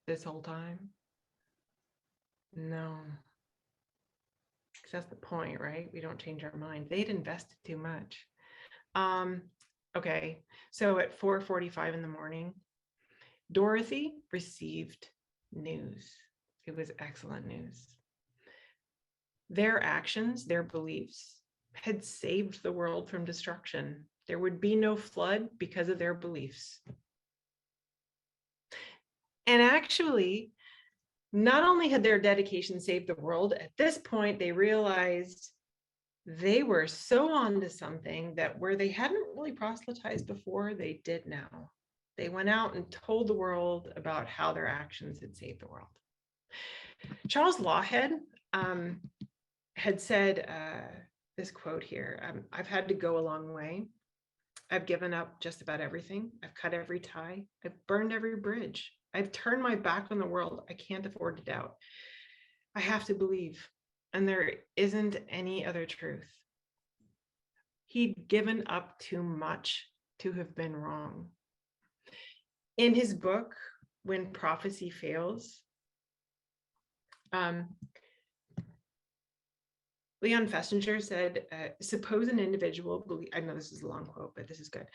this whole time? No. Because that's the point, right? We don't change our mind. They'd invested too much. Okay, so at 4:45 in the morning, Dorothy received news. It was excellent news. Their actions, their beliefs had saved the world from destruction. There would be no flood because of their beliefs. And actually, not only had their dedication saved the world, at this point, they realized they were so onto something that where they hadn't really proselytized before, they did now. They went out and told the world about how their actions had saved the world. Charles Lawhead had said this quote here, I've had to go a long way. I've given up just about everything. I've cut every tie. I've burned every bridge. I've turned my back on the world. I can't afford to doubt. I have to believe, and there isn't any other truth. He'd given up too much to have been wrong. In his book, When Prophecy Fails, Leon Festinger said, suppose an individual believe, I know this is a long quote, but this is good.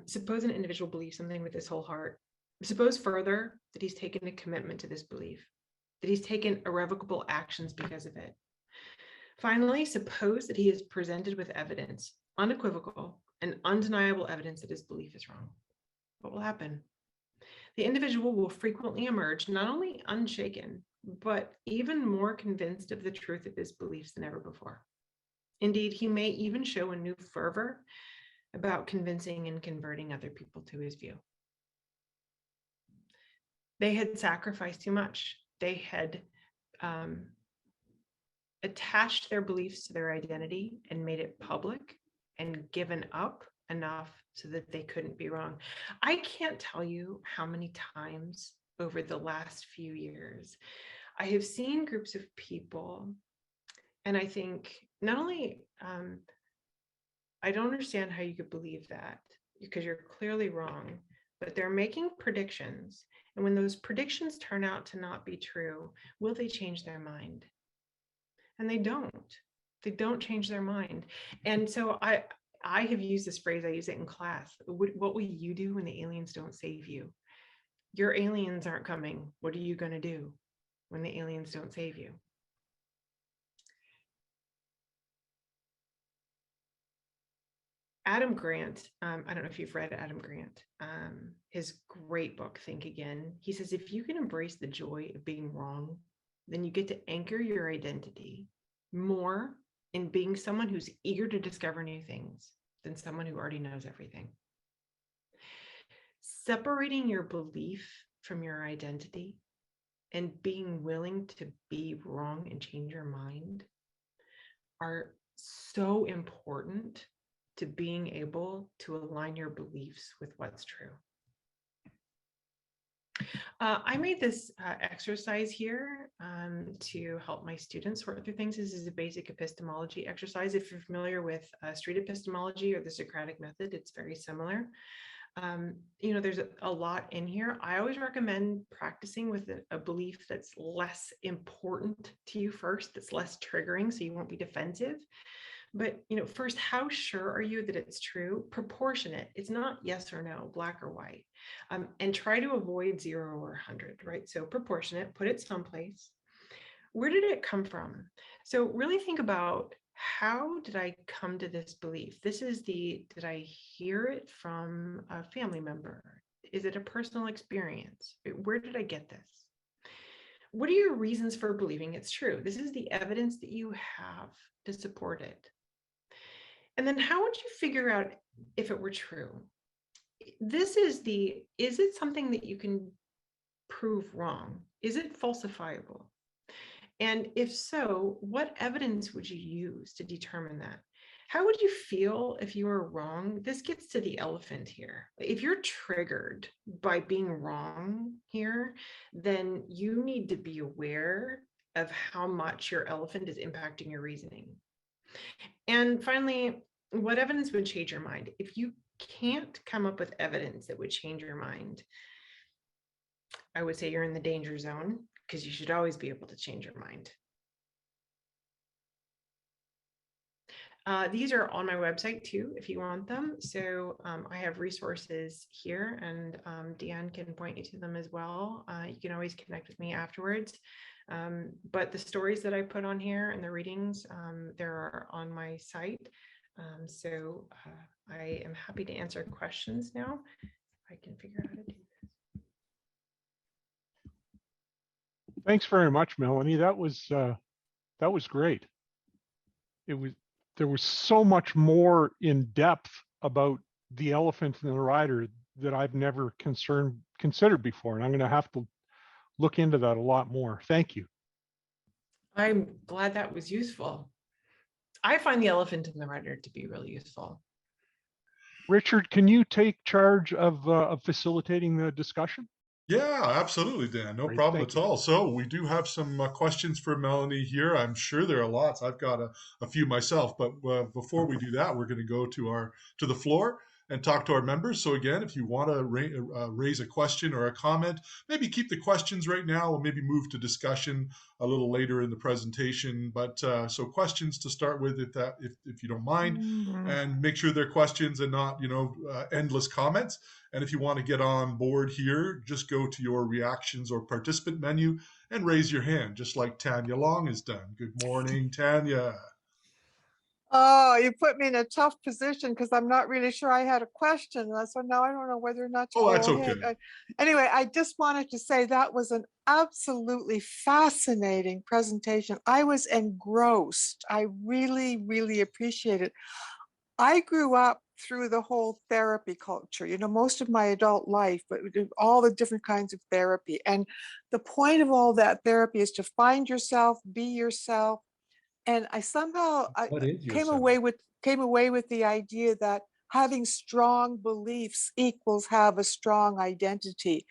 Suppose an individual believes something with his whole heart. Suppose further that he's taken a commitment to this belief, that he's taken irrevocable actions because of it. Finally, suppose that he is presented with evidence, unequivocal and undeniable evidence that his belief is wrong. What will happen? The individual will frequently emerge not only unshaken, but even more convinced of the truth of his beliefs than ever before. Indeed, he may even show a new fervor about convincing and converting other people to his view. They had sacrificed too much. They had attached their beliefs to their identity and made it public and given up enough so that they couldn't be wrong. I can't tell you how many times over the last few years I have seen groups of people, and I think not only I don't understand how you could believe that because you're clearly wrong, but they're making predictions, and when those predictions turn out to not be true, will they change their mind? And they don't change their mind. And so I have used this phrase, I use it in class. What will you do when the aliens don't save you? Your aliens aren't coming. What are you going to do when the aliens don't save you? Adam Grant, I don't know if you've read Adam Grant, his great book, Think Again. He says, if you can embrace the joy of being wrong, then you get to anchor your identity more in being someone who's eager to discover new things than someone who already knows everything. Separating your belief from your identity and being willing to be wrong and change your mind are so important to being able to align your beliefs with what's true. I made this exercise here to help my students sort through things. This is a basic epistemology exercise. If you're familiar with street epistemology or the Socratic method, it's very similar. There's a lot in here. I always recommend practicing with a belief that's less important to you first, that's less triggering, so you won't be defensive. But, first, how sure are you that it's true? Proportionate. It's not yes or no, black or white. And try to avoid 0 or 100, right? So proportionate, put it someplace. Where did it come from? So really think about, how did I come to this belief? Did I hear it from a family member? Is it a personal experience? Where did I get this? What are your reasons for believing it's true? This is the evidence that you have to support it. And then how would you figure out if it were true? Is it something that you can prove wrong? Is it falsifiable? And if so, what evidence would you use to determine that? How would you feel if you were wrong? This gets to the elephant here. If you're triggered by being wrong here, then you need to be aware of how much your elephant is impacting your reasoning. And finally, what evidence would change your mind? If you can't come up with evidence that would change your mind, I would say you're in the danger zone because you should always be able to change your mind. These are on my website too, if you want them. So I have resources here, and Dan can point you to them as well. You can always connect with me afterwards. But the stories that I put on here and the readings, they're on my site. So I am happy to answer questions now. If I can figure out how to do this. Thanks very much, Melanie. That was great. There was so much more in depth about the elephant in the rider that I've never considered before, and I'm going to have to look into that a lot more. Thank you. I'm glad that was useful. I find the elephant in the rider to be really useful. Richard, can you take charge of facilitating the discussion? Yeah, absolutely, Dan. No Great, problem thank at you. all. So we do have some questions for Melanie here. I'm sure there are lots. I've got a few myself, but before we do that, we're going to go to the floor and talk to our members. So again, if you want to raise a question or a comment, maybe keep the questions right now, or maybe move to discussion a little later in the presentation. But so questions to start with, if you don't mind, and make sure they're questions and not endless comments. And if you want to get on board here, just go to your reactions or participant menu and raise your hand, just like Tanya Long has done. Good morning, Tanya. Oh, you put me in a tough position because I'm not really sure I had a question. So now I don't know whether or not to Oh, go that's ahead. okay. Anyway, I just wanted to say that was an absolutely fascinating presentation. I was engrossed. I really, really appreciate it. I grew up through the whole therapy culture, most of my adult life, but all the different kinds of therapy. And the point of all that therapy is to find yourself, be yourself. And I somehow What is came yourself? away with the idea that having strong beliefs equals have a strong identity.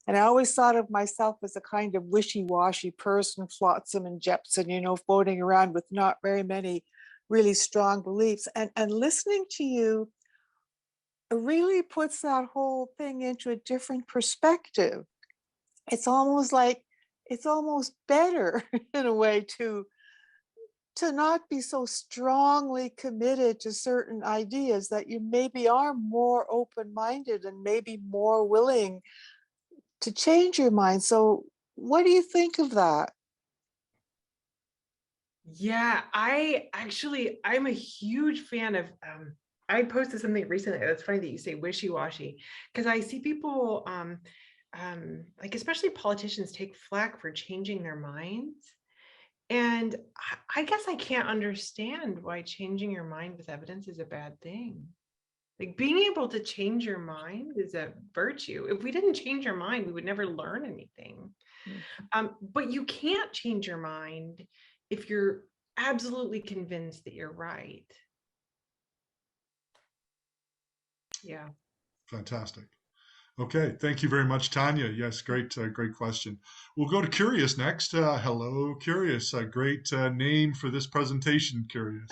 And I always thought of myself as a kind of wishy-washy person, flotsam and jetsam, floating around with not very many really strong beliefs. And listening to you really puts that whole thing into a different perspective. It's almost better in a way to not be so strongly committed to certain ideas, that you maybe are more open-minded and maybe more willing to change your mind. So what do you think of that? Yeah, I'm a huge fan of, I posted something recently. That's funny that you say wishy-washy, because I see people, like especially politicians, take flack for changing their minds. And I guess I can't understand why changing your mind with evidence is a bad thing. Like being able to change your mind is a virtue. If we didn't change our mind, we would never learn anything. But you can't change your mind if you're absolutely convinced that you're right. Yeah. Fantastic. Okay, thank you very much, Tanya. Yes, great question. We'll go to Curious next. Hello, Curious. A great name for this presentation, Curious.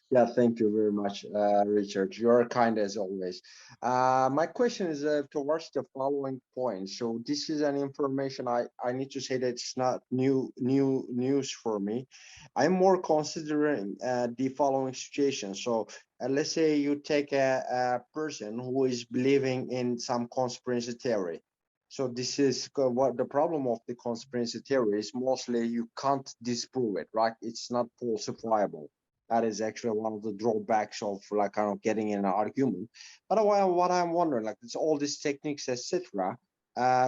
Yeah, thank you very much, Richard. You're kind as always. My question is towards the following point. So this is an information I need to say that it's not new news for me. I'm more considering the following situation. So let's say you take a person who is believing in some conspiracy theory. So this is what the problem of the conspiracy theory is. Mostly you can't disprove it, right? It's not falsifiable. That is actually one of the drawbacks of like kind of getting in an argument. But what I'm wondering, like it's all these techniques, etc.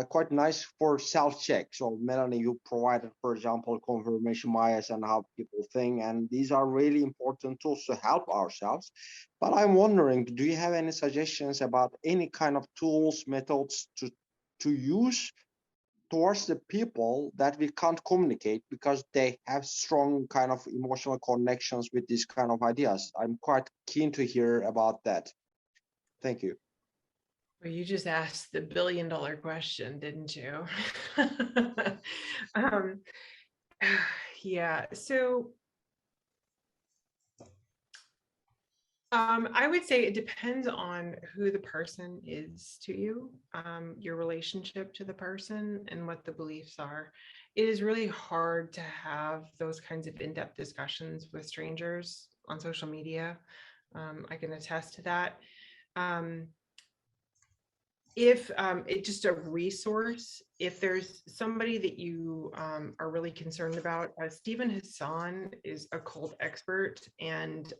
Quite nice for self-check. So Melanie, you provided, for example, confirmation bias and how people think, and these are really important tools to help ourselves. But I'm wondering, do you have any suggestions about any kind of tools, methods to use towards the people that we can't communicate because they have strong kind of emotional connections with these kind of ideas? I'm quite keen to hear about that. Thank you. Well, you just asked the billion-dollar question, didn't you? Yeah, so I would say it depends on who the person is to you, your relationship to the person, and what the beliefs are. It is really hard to have those kinds of in-depth discussions with strangers on social media. I can attest to that. If it's just a resource, if there's somebody that you are really concerned about, Stephen Hassan is a cult expert and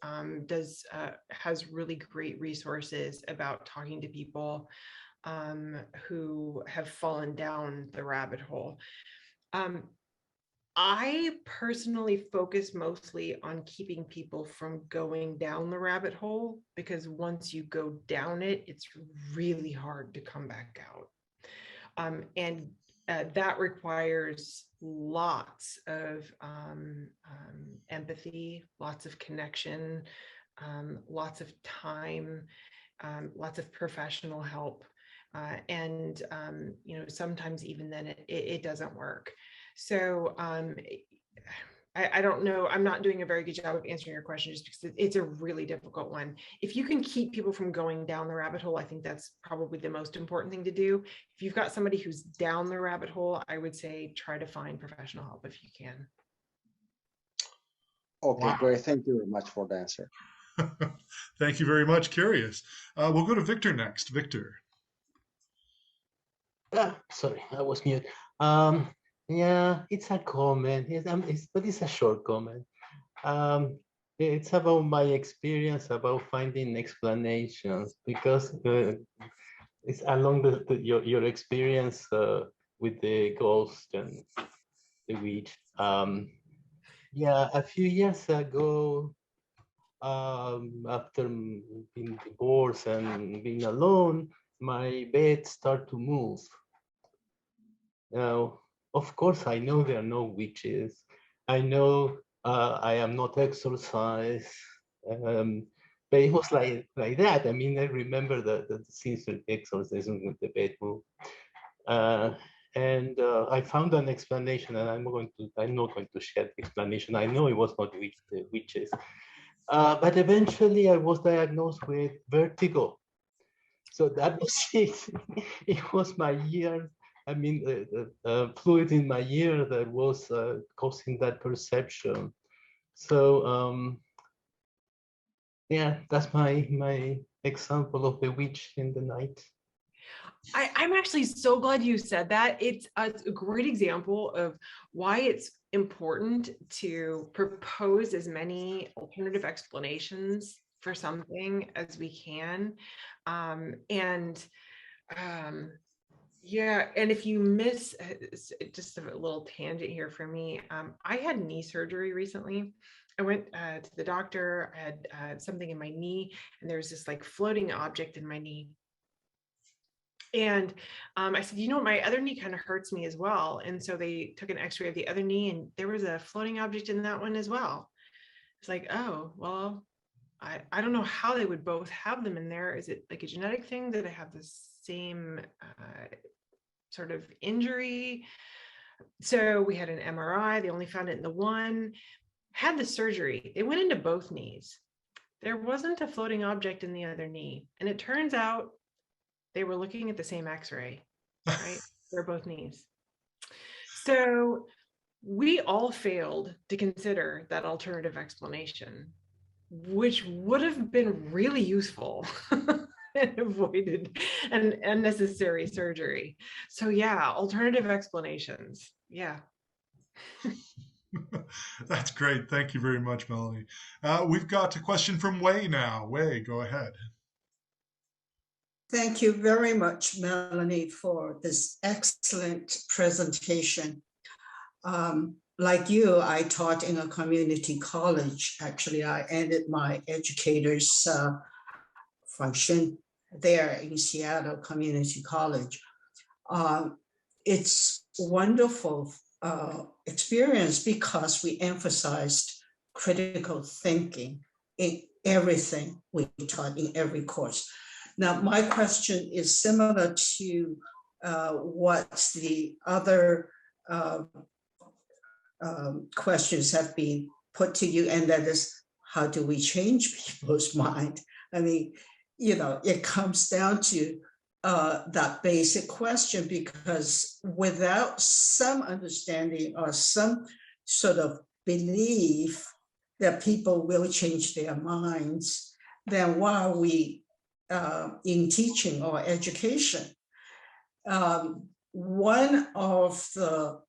has really great resources about talking to people who have fallen down the rabbit hole. I personally focus mostly on keeping people from going down the rabbit hole, because once you go down it, it's really hard to come back out. And that requires lots of empathy, lots of connection, lots of time, lots of professional help. And sometimes even then it doesn't work. So I don't know. I'm not doing a very good job of answering your question just because it's a really difficult one. If you can keep people from going down the rabbit hole, I think that's probably the most important thing to do. If you've got somebody who's down the rabbit hole, I would say try to find professional help if you can. Okay, Wow. great. Thank you very much for the answer. Thank you very much. Curious. We'll go to Victor next. Victor. Sorry, I was mute. Yeah, it's a comment, but it's a short comment. It's about my experience about finding explanations, because it's along your experience with the ghost and the witch. Yeah, a few years ago, after being divorced and being alone, my bed started to move. Now, of course, I know there are no witches. I know I am not exorcised, but it was like that. I mean, I remember the scenes of exorcism with the bed move, and I found an explanation, and I'm not going to share the explanation. I know it was not witches, but eventually I was diagnosed with vertigo. So that was it. It was my ear. I mean, fluid in my ear that was causing that perception. So yeah, that's my example of the witch in the night. I'm actually so glad you said that. It's a great example of why it's important to propose as many alternative explanations for something as we can. Yeah, and if you miss, just a little tangent here for me, I had knee surgery recently. I went to the doctor. I had something in my knee, and there was this like floating object in my knee. And I said, my other knee kind of hurts me as well. And so they took an x-ray of the other knee, and there was a floating object in that one as well. It's like, oh, well, I don't know how they would both have them in there. Is it like a genetic thing that I have the same sort of injury? So we had an MRI. They only found it in the one. Had the surgery. It went into both knees. There wasn't a floating object in the other knee. And it turns out they were looking at the same x-ray, right? They're both knees. So we all failed to consider that alternative explanation, which would have been really useful and avoided an unnecessary surgery. So yeah, alternative explanations. Yeah. That's great. Thank you very much, Melanie. We've got a question from Wei now. Wei, go ahead. Thank you very much, Melanie, for this excellent presentation. Like you, I taught in a community college. Actually, I ended my educator's function there in Seattle Community College. It's wonderful experience because we emphasized critical thinking in everything we taught in every course. Now, my question is similar to what the other questions have been put to you, and that is, how do we change people's mind? I mean, it comes down to that basic question, because without some understanding or some sort of belief that people will change their minds, then why are we in teaching or education? One of the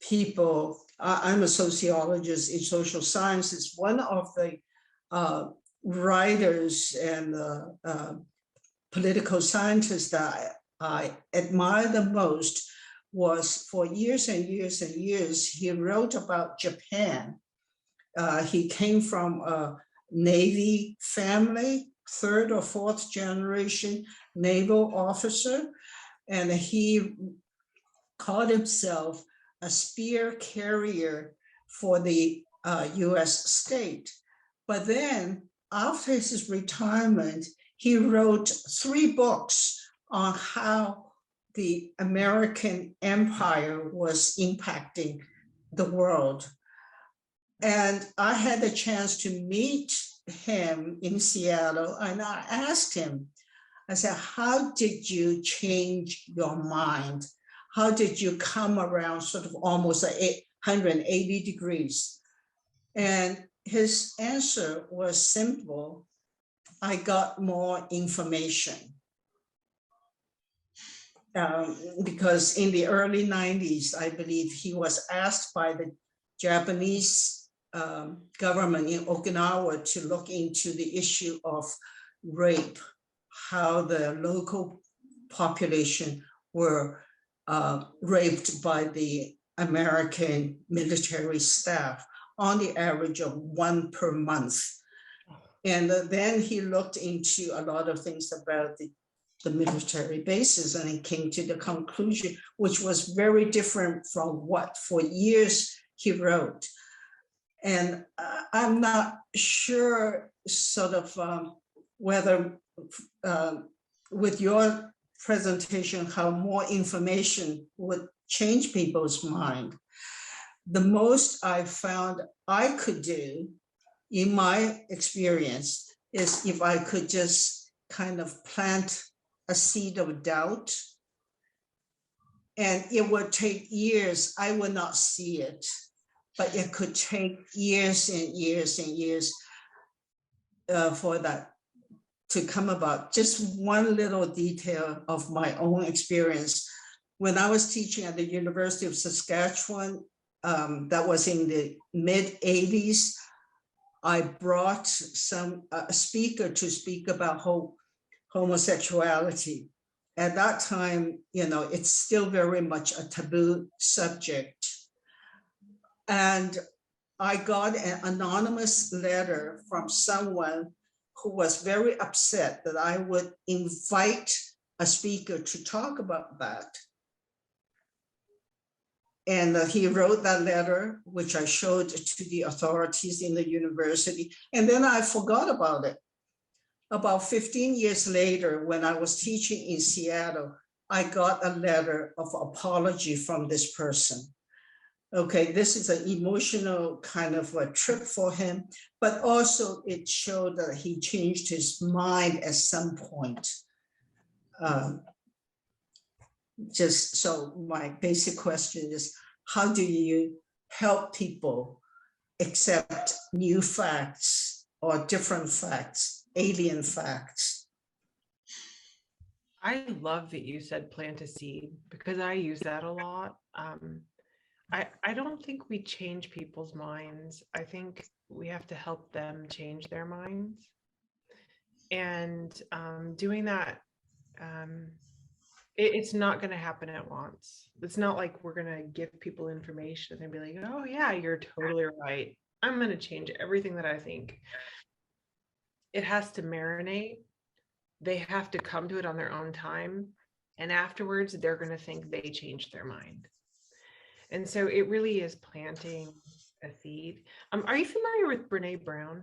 people, I'm a sociologist in social sciences, one of the writers and political scientists that I admire the most was, for years and years and years, he wrote about Japan. He came from a Navy family, third or fourth generation naval officer, and he called himself a spear carrier for the US state. But then after his retirement, he wrote 3 books on how the American empire was impacting the world. And I had the chance to meet him in Seattle, and I asked him, I said, how did you change your mind? How did you come around sort of almost 180 degrees? And his answer was simple. I got more information. Because in the early 90s, I believe he was asked by the Japanese government in Okinawa to look into the issue of rape, how the local population were raped by the American military staff on the average of 1 per month. And then he looked into a lot of things about the military bases, and he came to the conclusion, which was very different from what for years he wrote. And I'm not sure sort of whether with your presentation, how more information would change people's mind. The most I found I could do in my experience is if I could just kind of plant a seed of doubt, and it would take years. I would not see it, but it could take years and years and years for that to come about. Just one little detail of my own experience. When I was teaching at the University of Saskatchewan, that was in the mid 80s, I brought a speaker to speak about homosexuality. At that time, it's still very much a taboo subject. And I got an anonymous letter from someone who was very upset that I would invite a speaker to talk about that. And he wrote that letter, which I showed to the authorities in the university. And then I forgot about it. About 15 years later, when I was teaching in Seattle, I got a letter of apology from this person. Okay, this is an emotional kind of a trip for him, but also it showed that he changed his mind at some point. Just so my basic question is, how do you help people accept new facts or different facts, alien facts? I love that you said plant a seed, because I use that a lot. I don't think we change people's minds. I think we have to help them change their minds. And doing that, it's not going to happen at once. It's not like we're going to give people information and be like, oh yeah, you're totally right. I'm going to change everything that I think. It has to marinate. They have to come to it on their own time. And afterwards, they're going to think they changed their mind. And so it really is planting a seed. Are you familiar with Brene Brown?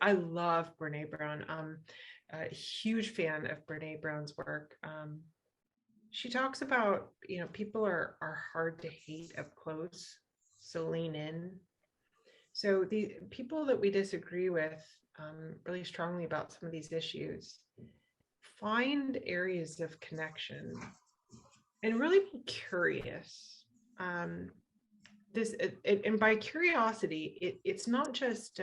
I love Brene Brown. A huge fan of Brene Brown's work. She talks about, people are hard to hate up close, so lean in. So the people that we disagree with really strongly about some of these issues, find areas of connection and really be curious. And by curiosity, it's not just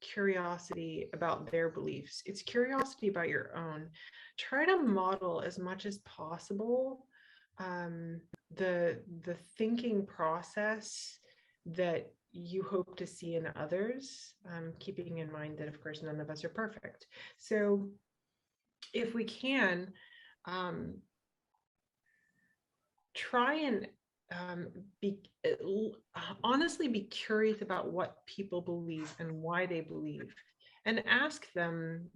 curiosity about their beliefs, it's curiosity about your own. Try to model as much as possible the thinking process that you hope to see in others, keeping in mind that, of course, none of us are perfect. So if we can, try and honestly be curious about what people believe and why they believe, and ask them,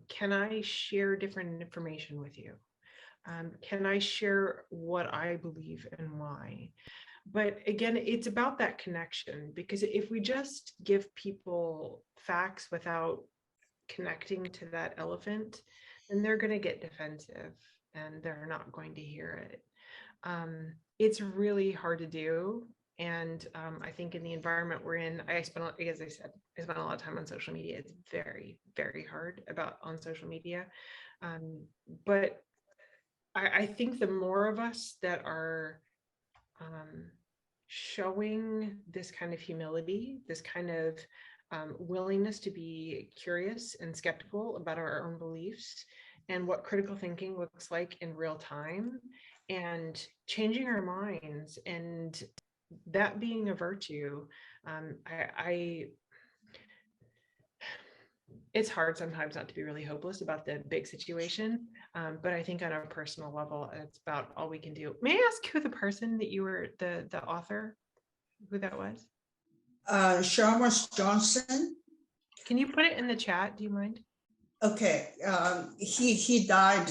can I share different information with you? Can I share what I believe and why? But again, it's about that connection, because if we just give people facts without connecting to that elephant, then they're going to get defensive and they're not going to hear it. It's really hard to do. And I think in the environment we're in, as I said, I spent a lot of time on social media. It's very, very hard on social media. But I think the more of us that are showing this kind of humility, this kind of willingness to be curious and skeptical about our own beliefs and what critical thinking looks like in real time, and changing our minds, and that being a virtue. It's hard sometimes not to be really hopeless about the big situation, but I think on a personal level, it's about all we can do. May I ask who the person that you were, the author, who that was? Sharmas Johnson. Can you put it in the chat? Do you mind? Okay, he died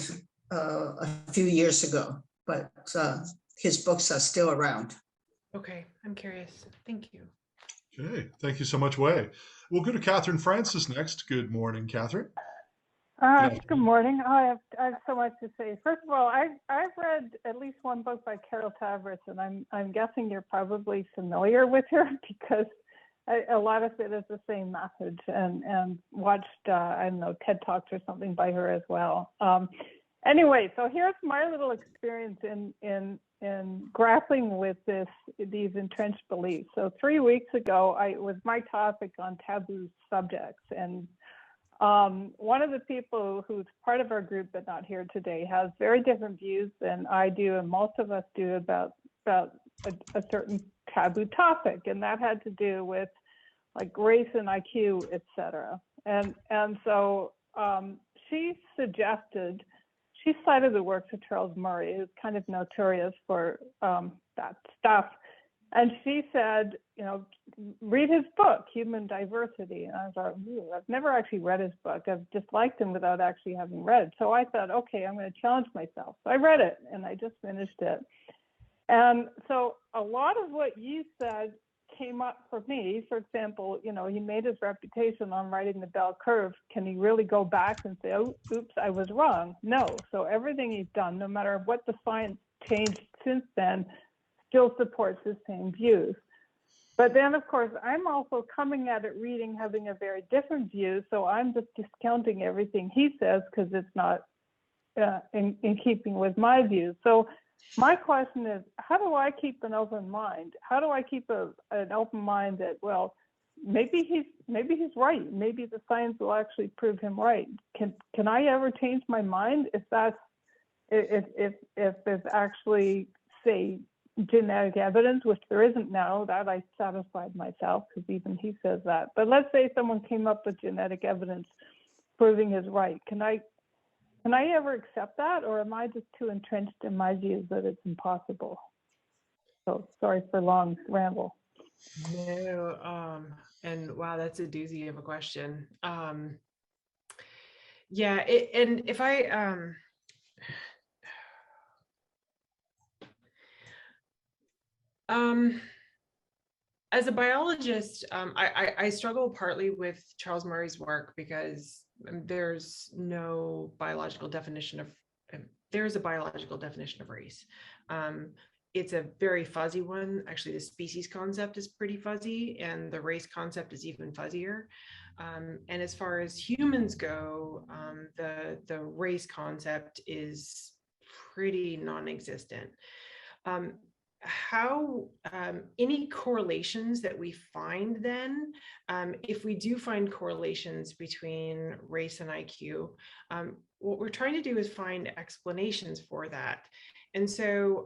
a few years ago, but his books are still around. Okay, I'm curious. Thank you. Okay, thank you so much, Wei. We'll go to Catherine Francis next. Good morning, Catherine. Good morning. I have so much to say. First of all, I've read at least one book by Carol Tavris, and I'm guessing you're probably familiar with her because a lot of it is the same message, and watched I don't know, TED Talks or something by her as well. Anyway, so here's my little experience in grappling with these entrenched beliefs. So 3 weeks ago, it was my topic on taboo subjects, and one of the people who's part of our group but not here today has very different views than I do, and most of us do, about a certain taboo topic, and that had to do with like race and IQ, etc. And so she cited the works of Charles Murray, who's kind of notorious for that stuff. And she said, read his book, Human Diversity. And I thought, I've never actually read his book. I've just liked him without actually having read. So I thought, okay, I'm going to challenge myself. So I read it, and I just finished it. And so a lot of what you said came up for me. For example, he made his reputation on writing the bell curve. Can he really go back and say, oh, oops, I was wrong? No. So everything he's done, no matter what the science changed since then, still supports his same views. But then, of course, I'm also coming at it reading, having a very different view. So I'm just discounting everything he says because it's not in keeping with my views. So my question is, how do I keep an open mind? How do I keep an open mind that, well, maybe he's right. Maybe the science will actually prove him right. Can I ever change my mind if there's actually, say, genetic evidence, which there isn't now? That I satisfied myself, because even he says that. But let's say someone came up with genetic evidence proving he's right. Can I ever accept that, or am I just too entrenched in my views that it's impossible? So sorry for long ramble. No, and wow, that's a doozy of a question. Yeah, and if I as a biologist, I struggle partly with Charles Murray's work because there's no biological definition of, there is a biological definition of race. it's a very fuzzy one. Actually, the species concept is pretty fuzzy, and the race concept is even fuzzier. And as far as humans go, the race concept is pretty non-existent. Any correlations that we find then, if we do find correlations between race and IQ, what we're trying to do is find explanations for that. And so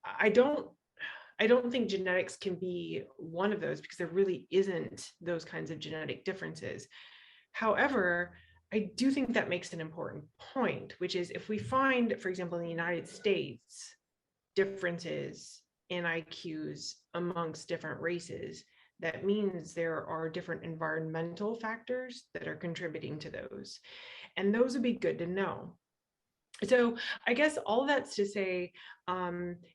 I don't think genetics can be one of those, because there really isn't those kinds of genetic differences. However, I do think that makes an important point, which is if we find, for example, in the United States, differences in IQs amongst different races, that means there are different environmental factors that are contributing to those. And those would be good to know. So I guess all that's to say,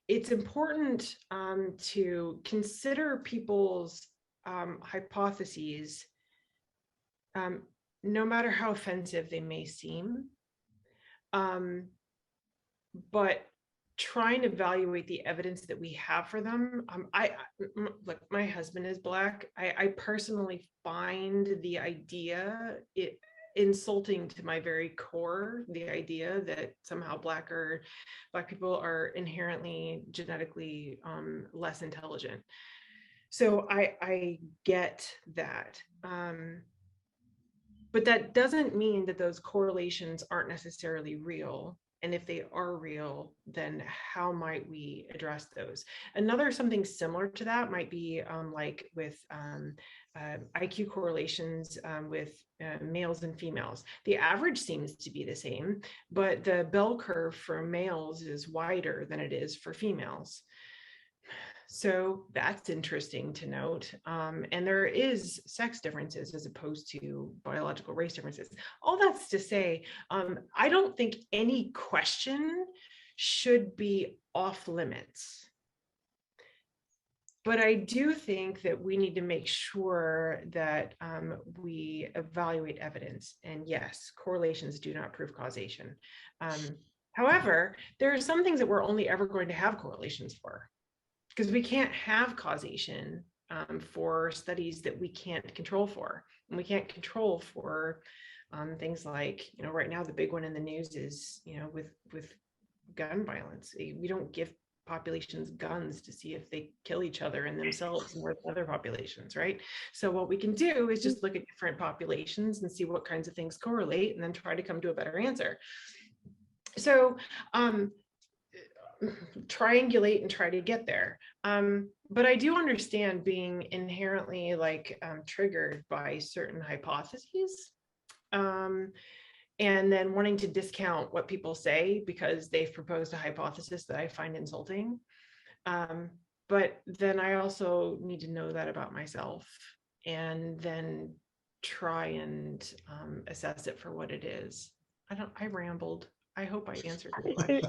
it's important to consider people's hypotheses, no matter how offensive they may seem, but try and evaluate the evidence that we have for them. Look, my husband is Black. I personally find the idea insulting to my very core, the idea that somehow Black people are inherently genetically less intelligent. So I get that. But that doesn't mean that those correlations aren't necessarily real. And if they are real, then how might we address those? Another something similar to that might be like with IQ correlations with males and females. The average seems to be the same, but the bell curve for males is wider than it is for females. So that's interesting to note. And there is sex differences as opposed to biological race differences. All that's to say, I don't think any question should be off limits. But I do think that we need to make sure that we evaluate evidence. And yes, correlations do not prove causation. However, there are some things that we're only ever going to have correlations for, because we can't have causation for studies that we can't control for. And we can't control for things like, right now the big one in the news is, with gun violence. We don't give populations guns to see if they kill each other and themselves more than other populations, right? So what we can do is just look at different populations and see what kinds of things correlate, and then try to come to a better answer. So triangulate and try to get there. But I do understand being inherently triggered by certain hypotheses, and then wanting to discount what people say because they've proposed a hypothesis that I find insulting. But then I also need to know that about myself, and then try and assess it for what it is. I rambled. I hope I answered your question.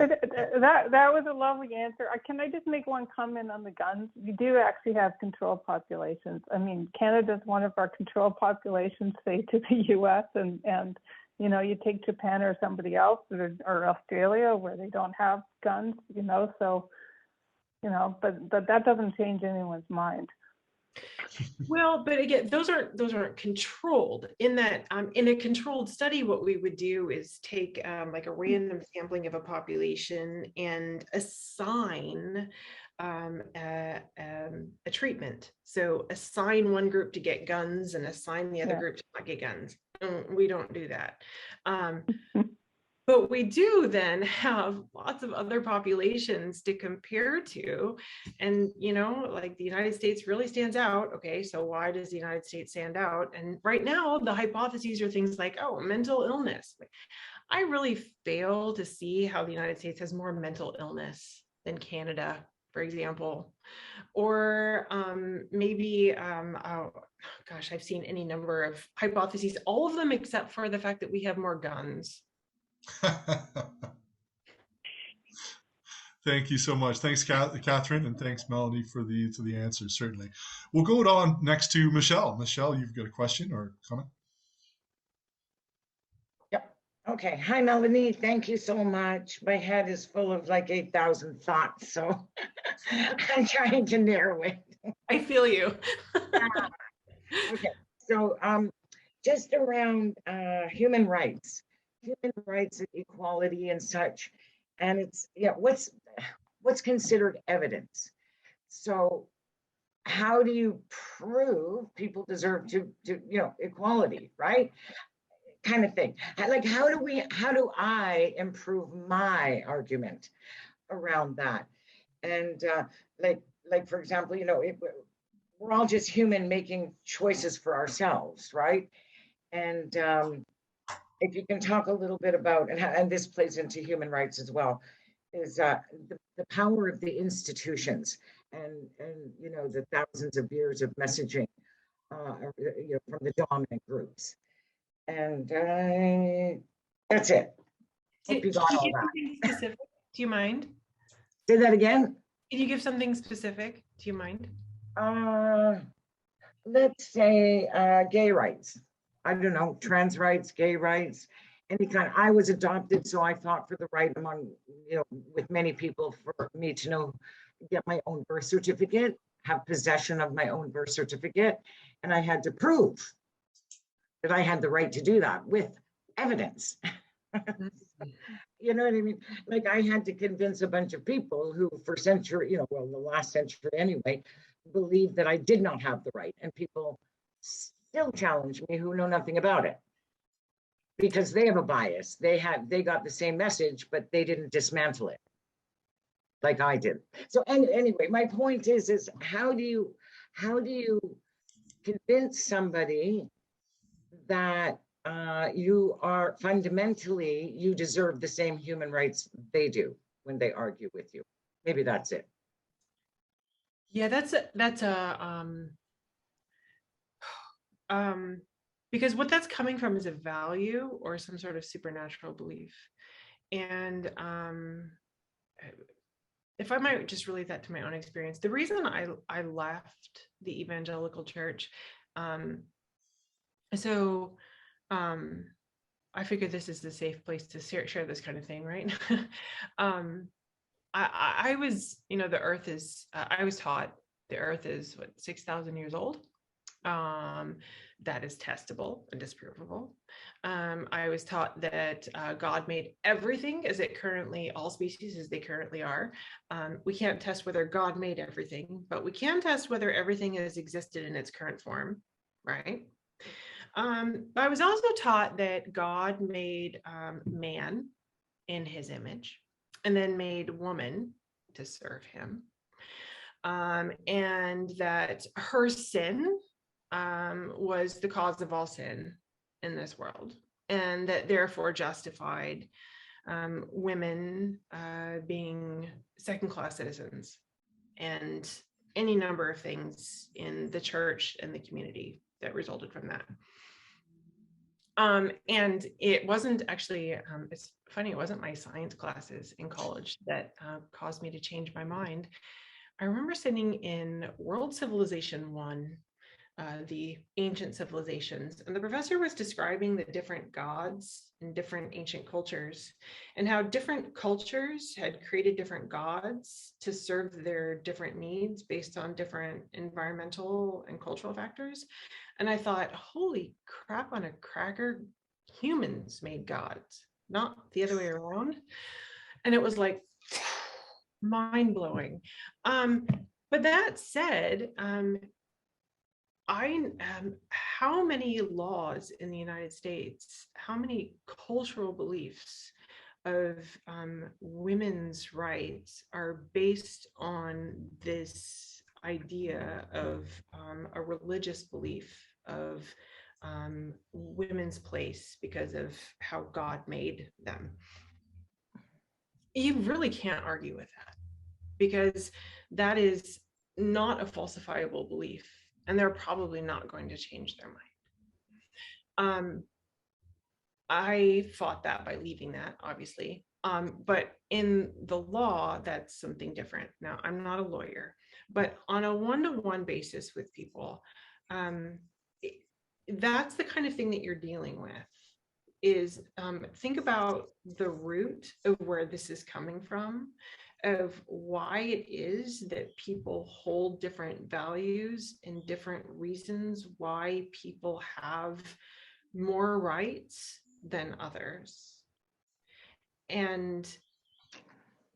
That was a lovely answer. Can I just make one comment on the guns? We do actually have controlled populations. I mean, Canada's one of our controlled populations, say, to the US, and you take Japan or somebody else, or Australia, where they don't have guns, so, but that doesn't change anyone's mind. Well, but again, those aren't controlled. In that, in a controlled study, what we would do is take like a random sampling of a population and assign a treatment. So assign one group to get guns and assign the other group to not get guns. We don't do that. But we do then have lots of other populations to compare to. And, like the United States really stands out. Okay, so why does the United States stand out? And right now, the hypotheses are things like, mental illness. I really fail to see how the United States has more mental illness than Canada, for example. Or maybe, I've seen any number of hypotheses, all of them except for the fact that we have more guns. Thank you so much. Thanks, Catherine, and thanks, Melanie, for the answers. Certainly, we'll go on next to Michelle. Michelle, you've got a question or comment? Yep. Okay. Hi, Melanie. Thank you so much. My head is full of like 8,000 thoughts, so I'm trying to narrow it. I feel you. Okay. So just around human rights and equality and such. And it's, yeah, what's considered evidence? So how do you prove people deserve to equality, right? Kind of thing. Like, how do I improve my argument around that? And like for example, we're all just human making choices for ourselves, right? And if you can talk a little bit about, and this plays into human rights as well, is the power of the institutions and the thousands of years of messaging from the dominant groups. And that's it. Hope you got all that. Something specific? Do you mind? Say that again. Can you give something specific? Do you mind? Let's say gay rights. I don't know, trans rights, gay rights, any kind. I was adopted, so I fought for the right among, with many people for me to know, get my own birth certificate, have possession of my own birth certificate, and I had to prove that I had the right to do that with evidence. You know what I mean? Like, I had to convince a bunch of people who for century, well, the last century anyway, believed that I did not have the right. And people still challenge me who know nothing about it because they have a bias. They got the same message, but they didn't dismantle it like I did. So anyway, my point is how do you convince somebody that you are fundamentally, you deserve the same human rights they do when they argue with you? Maybe that's it. Yeah, that's because what that's coming from is a value or some sort of supernatural belief. And if I might just relate that to my own experience, the reason I left the evangelical church, I figured this is the safe place to share this kind of thing, right? I was, the earth is, I was taught the earth is 6,000 years old. That is testable and disprovable. I was taught that God made everything all species as they currently are. We can't test whether God made everything, but we can test whether everything has existed in its current form, right? But I was also taught that God made man in his image and then made woman to serve him. And that her sin was the cause of all sin in this world, and that therefore justified women being second-class citizens and any number of things in the church and the community that resulted from that. And it wasn't actually, it's funny, it wasn't my science classes in college that caused me to change my mind. I remember sitting in World Civilization 1, the ancient civilizations, and the professor was describing the different gods in different ancient cultures and how different cultures had created different gods to serve their different needs based on different environmental and cultural factors. And I thought, holy crap on a cracker, humans made gods, not the other way around. And it was like mind-blowing. But that said, how many laws in the United States, how many cultural beliefs of women's rights are based on this idea of a religious belief of women's place because of how God made them? You really can't argue with that, because that is not a falsifiable belief, and they're probably not going to change their mind. I fought that by leaving that, obviously. But in the law, that's something different. Now, I'm not a lawyer, but on a one-to-one basis with people, that's the kind of thing that you're dealing with is think about the root of where this is coming from, of why it is that people hold different values and different reasons why people have more rights than others. And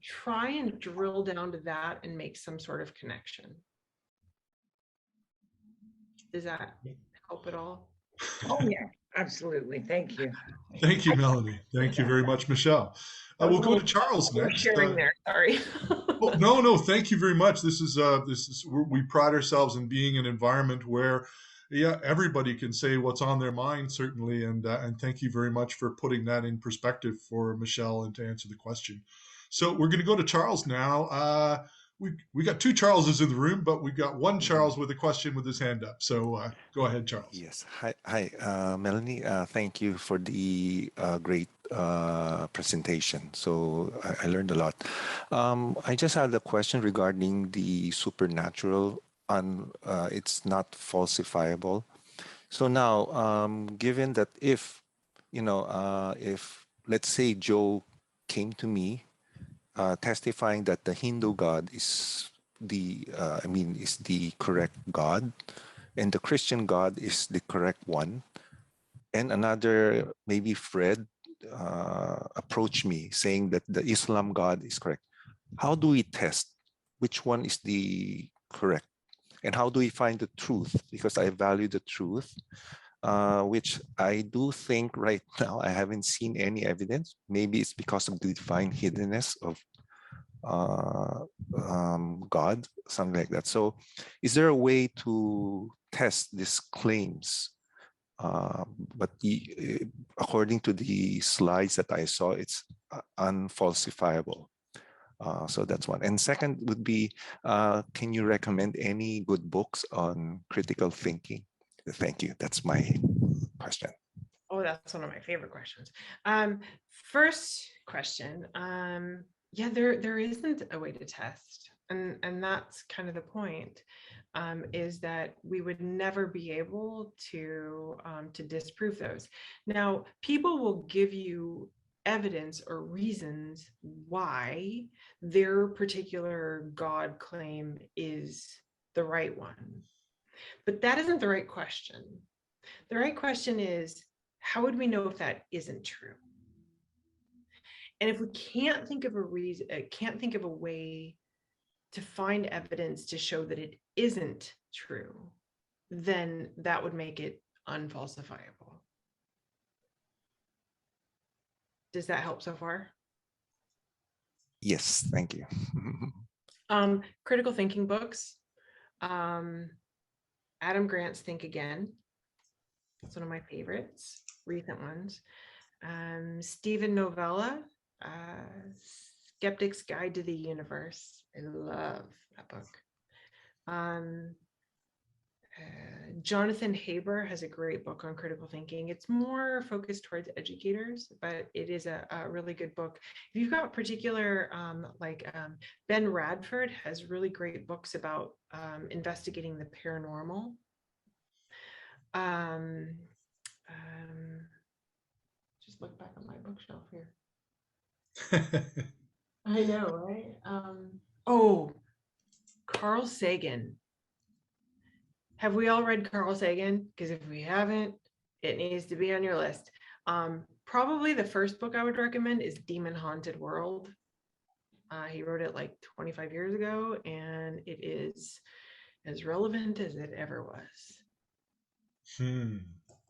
try and drill down to that and make some sort of connection. Does that help at all? Oh, yeah, absolutely. Thank you. Thank you, Melanie. Thank you very much, Michelle. We'll go to Charles next. Sharing there, sorry. Well, no, thank you very much. This is we pride ourselves in being an environment where, yeah, everybody can say what's on their mind, certainly, and thank you very much for putting that in perspective for Michelle and to answer the question. So we're going to go to Charles now. We got two Charleses in the room, but we've got one Charles with a question with his hand up. So go ahead, Charles. Yes. Hi, Melanie. Thank you for the great presentation. So I learned a lot. I just had a question regarding the supernatural, and it's not falsifiable. So now, given that if let's say Joe came to me testifying that the Hindu God is is the correct God, and the Christian God is the correct one, and another, maybe Fred, approached me saying that the Islam God is correct. How do we test which one is the correct? And how do we find the truth? Because I value the truth, which I do think right now I haven't seen any evidence. Maybe it's because of the divine hiddenness of God, something like that. So is there a way to test these claims? But according to the slides that I saw, it's unfalsifiable. So that's one. And second would be, can you recommend any good books on critical thinking? Thank you. That's my question. Oh, that's one of my favorite questions. First question. Yeah, there isn't a way to test. And that's kind of the point, is that we would never be able to disprove those. Now, people will give you evidence or reasons why their particular God claim is the right one. But that isn't the right question. The right question is, how would we know if that isn't true? And if we can't think of a reason, can't think of a way to find evidence to show that it isn't true, then that would make it unfalsifiable. Does that help so far? Yes, thank you. Critical thinking books. Adam Grant's Think Again. That's one of my favorites, recent ones. Stephen Novella, Skeptic's Guide to the Universe. I love that book. Jonathan Haber has a great book on critical thinking. It's more focused towards educators, but it is a really good book. If you've got particular, Ben Radford has really great books about investigating the paranormal. Just look back on my bookshelf here. I know, right? Carl Sagan. Have we all read Carl Sagan? Because if we haven't, it needs to be on your list. Probably the first book I would recommend is Demon Haunted World. He wrote it like 25 years ago, and it is as relevant as it ever was.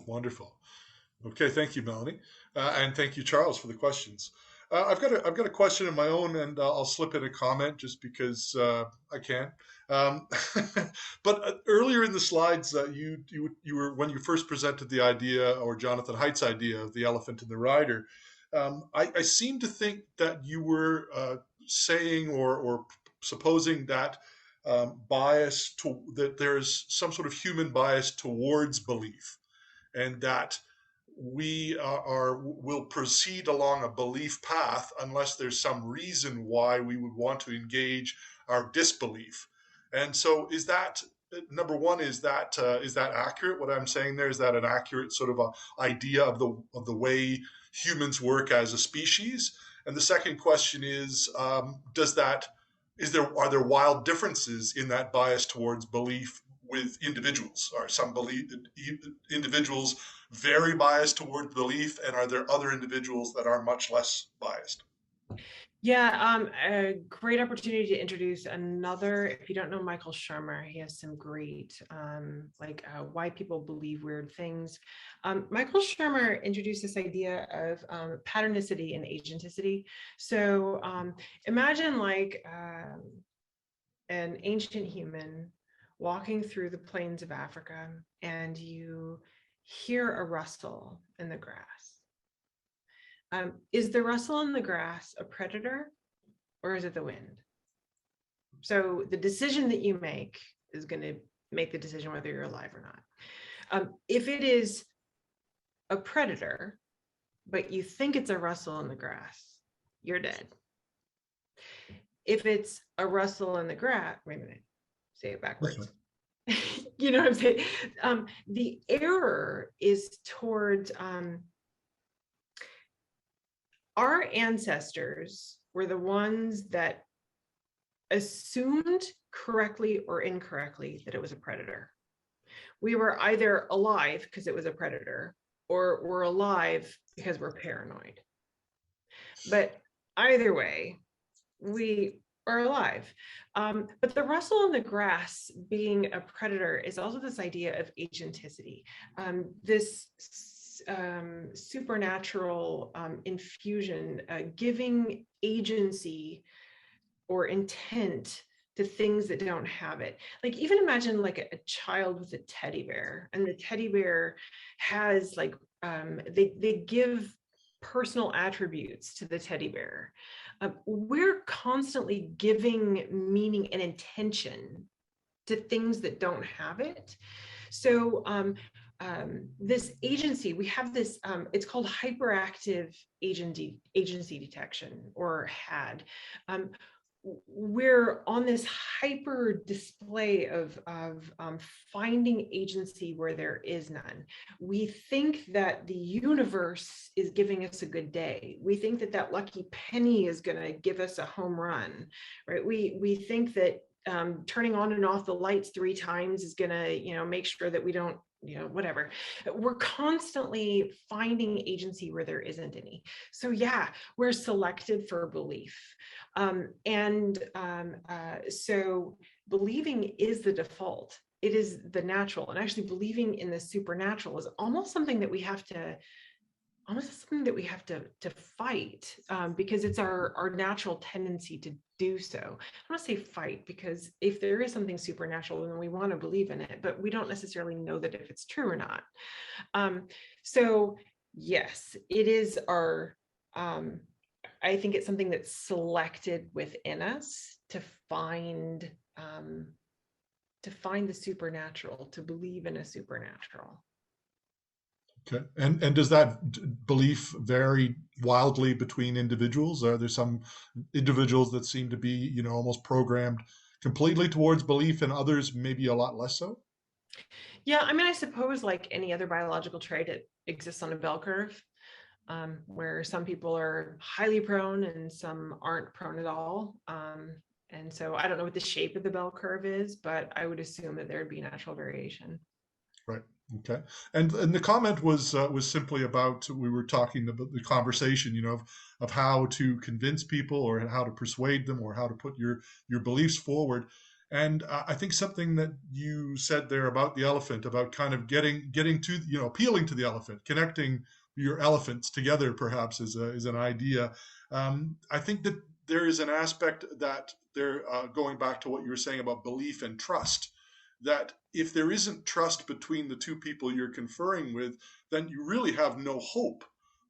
Wonderful. Okay, thank you, Melanie, and thank you, Charles, for the questions. I've got a question of my own, and I'll slip in a comment just because I can. But earlier in the slides, you were, when you first presented the idea, or Jonathan Haidt's idea, of the elephant and the rider. I seem to think that you were saying or supposing that that there's some sort of human bias towards belief, and that we will proceed along a belief path unless there's some reason why we would want to engage our disbelief. And so is that number one, is that accurate? What I'm saying there, is that an accurate sort of a idea of the way humans work as a species? And the second question is, are there wild differences in that bias towards belief with individuals? Are some individuals very biased toward belief, and are there other individuals that are much less biased? Yeah, a great opportunity to introduce another. If you don't know Michael Shermer, he has some great, why people believe weird things. Michael Shermer introduced this idea of patternicity and agenticity. So imagine like an ancient human walking through the plains of Africa, and you hear a rustle in the grass. Is the rustle in the grass a predator, or is it the wind? So the decision that you make is going to make the decision whether you're alive or not. If it is a predator, but you think it's a rustle in the grass, you're dead. If it's a rustle in the grass, wait a minute, say it backwards. You know what I'm saying? The error is towards our ancestors were the ones that assumed correctly or incorrectly that it was a predator. We were either alive because it was a predator, or we're alive because we're paranoid. But either way, we are alive. But the rustle in the grass being a predator is also this idea of agenticity. This supernatural infusion, giving agency or intent to things that don't have it. Like, even imagine like a child with a teddy bear, and the teddy bear has like, they give personal attributes to the teddy bear. We're constantly giving meaning and intention to things that don't have it. So this agency, we have this, it's called hyperactive agency detection, or HAD. We're on this hyper display of finding agency where there is none. We think that the universe is giving us a good day. We think that that lucky penny is going to give us a home run, right? We think that turning on and off the lights 3 times is going to, make sure that we don't, whatever. We're constantly finding agency where there isn't any. So yeah, we're selected for belief. So believing is the default. It is the natural. And actually believing in the supernatural is almost something that we have to fight, because it's our natural tendency to do so. I don't want to say fight, because if there is something supernatural, then we want to believe in it, but we don't necessarily know that if it's true or not. So yes, it is our, I think it's something that's selected within us to find the supernatural, to believe in a supernatural. Okay, and does that belief vary wildly between individuals? Are there some individuals that seem to be, almost programmed completely towards belief, and others maybe a lot less so? Yeah, I mean, I suppose like any other biological trait, it exists on a bell curve, where some people are highly prone and some aren't prone at all. And so I don't know what the shape of the bell curve is, but I would assume that there would be natural variation. Right. Okay. And the comment was simply about, we were talking about the conversation, of how to convince people, or how to persuade them, or how to put your beliefs forward. And I think something that you said there about the elephant, about kind of getting to, appealing to the elephant, connecting your elephants together, perhaps, is an idea. I think that there is an aspect that they're going back to what you were saying about belief and trust, that if there isn't trust between the two people you're conferring with, then you really have no hope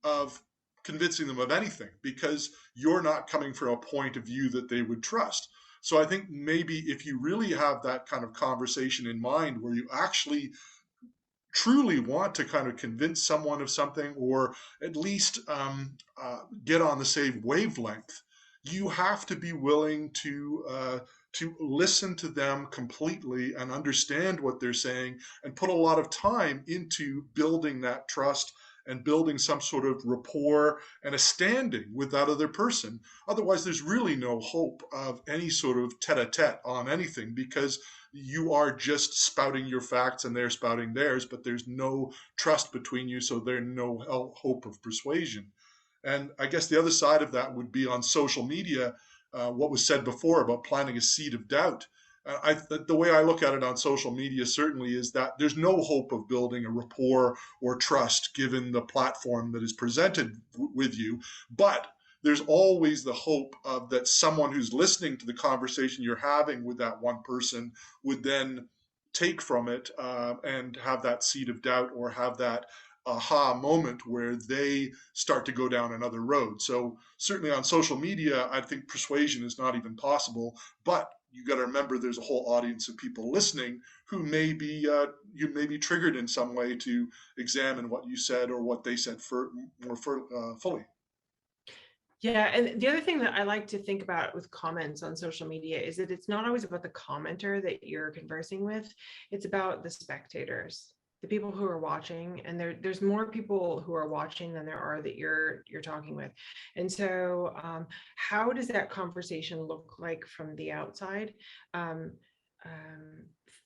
of convincing them of anything, because you're not coming from a point of view that they would trust. So I think maybe if you really have that kind of conversation in mind, where you actually truly want to kind of convince someone of something, or at least get on the same wavelength, you have to be willing to to listen to them completely and understand what they're saying and put a lot of time into building that trust and building some sort of rapport and a standing with that other person. Otherwise, there's really no hope of any sort of tete-a-tete on anything, because you are just spouting your facts and they're spouting theirs, but there's no trust between you, so there's no hope of persuasion. And I guess the other side of that would be on social media, what was said before about planting a seed of doubt. The way I look at it on social media certainly is that there's no hope of building a rapport or trust given the platform that is presented with you. But there's always the hope of that someone who's listening to the conversation you're having with that one person would then take from it and have that seed of doubt or have that aha moment where they start to go down another road. So certainly on social media, I think persuasion is not even possible, but you got to remember there's a whole audience of people listening who may be you may be triggered in some way to examine what you said or what they said more fully. Yeah, and the other thing that I like to think about with comments on social media is that it's not always about the commenter that you're conversing with, it's about the spectators, the people who are watching, and there's more people who are watching than there are that you're talking with. And so how does that conversation look like from the outside?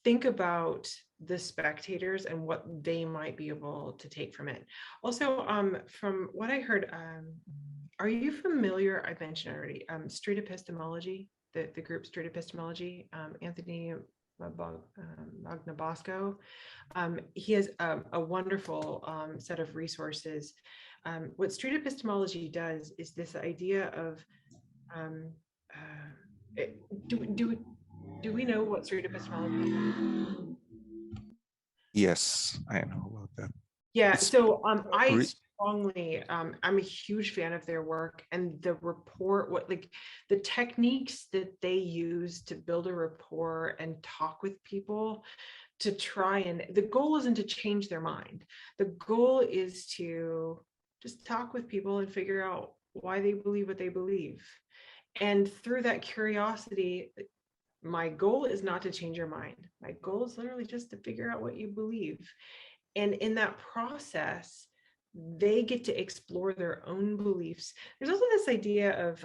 Think about the spectators and what they might be able to take from it. Also, from what I heard, are you familiar, I mentioned already, street epistemology, the group street epistemology, Anthony Magnabosco. He has a wonderful set of resources. What street epistemology does is this idea of, do we know what street epistemology is? Yes, I know about that. Yeah, It's so I strongly, I'm a huge fan of their work and the rapport, like the techniques that they use to build a rapport and talk with people to try, and the goal isn't to change their mind. The goal is to just talk with people and figure out why they believe what they believe. And through that curiosity, my goal is not to change your mind. My goal is literally just to figure out what you believe. And in that process, they get to explore their own beliefs. There's also this idea of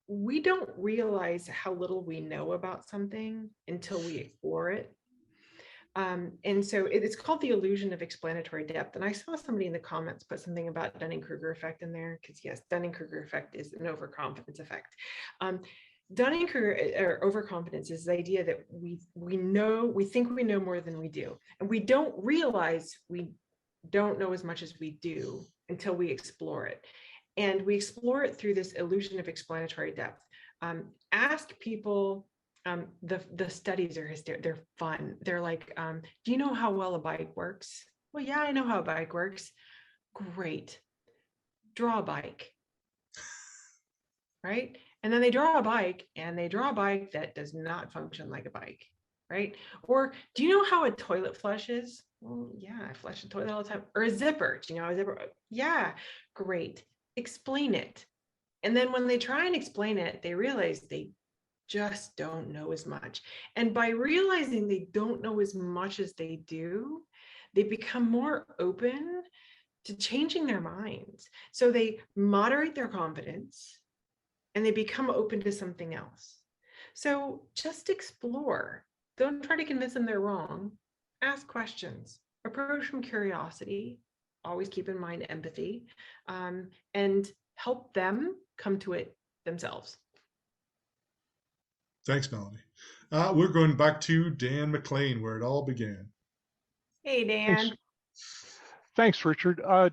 we don't realize how little we know about something until we explore it. And so it's called the illusion of explanatory depth. And I saw somebody in the comments put something about Dunning-Kruger effect in there, because yes, Dunning-Kruger effect is an overconfidence effect. Dunning-Kruger or overconfidence is the idea that we think we know more than we do, and we don't realize we don't know as much as we do until we explore it. And we explore it through this illusion of explanatory depth. Ask people. The studies are hysterical. They're fun. They're like, do you know how well a bike works? Well, yeah, I know how a bike works. Great. Draw a bike. Right? And then they draw a bike, and they draw a bike that does not function like a bike. Right? Or do you know how a toilet flushes? Well, yeah, I flush the toilet all the time. Or a zipper. Do you know a zipper? Yeah, great. Explain it. And then when they try and explain it, they realize they just don't know as much. And by realizing they don't know as much as they do, they become more open to changing their minds. So they moderate their confidence and they become open to something else. So just explore. Don't try to convince them they're wrong. Ask questions. Approach from curiosity. Always keep in mind empathy, and help them come to it themselves. Thanks, Melanie. We're going back to Dan McLean, where it all began. Hey, Dan. Thanks, Richard. What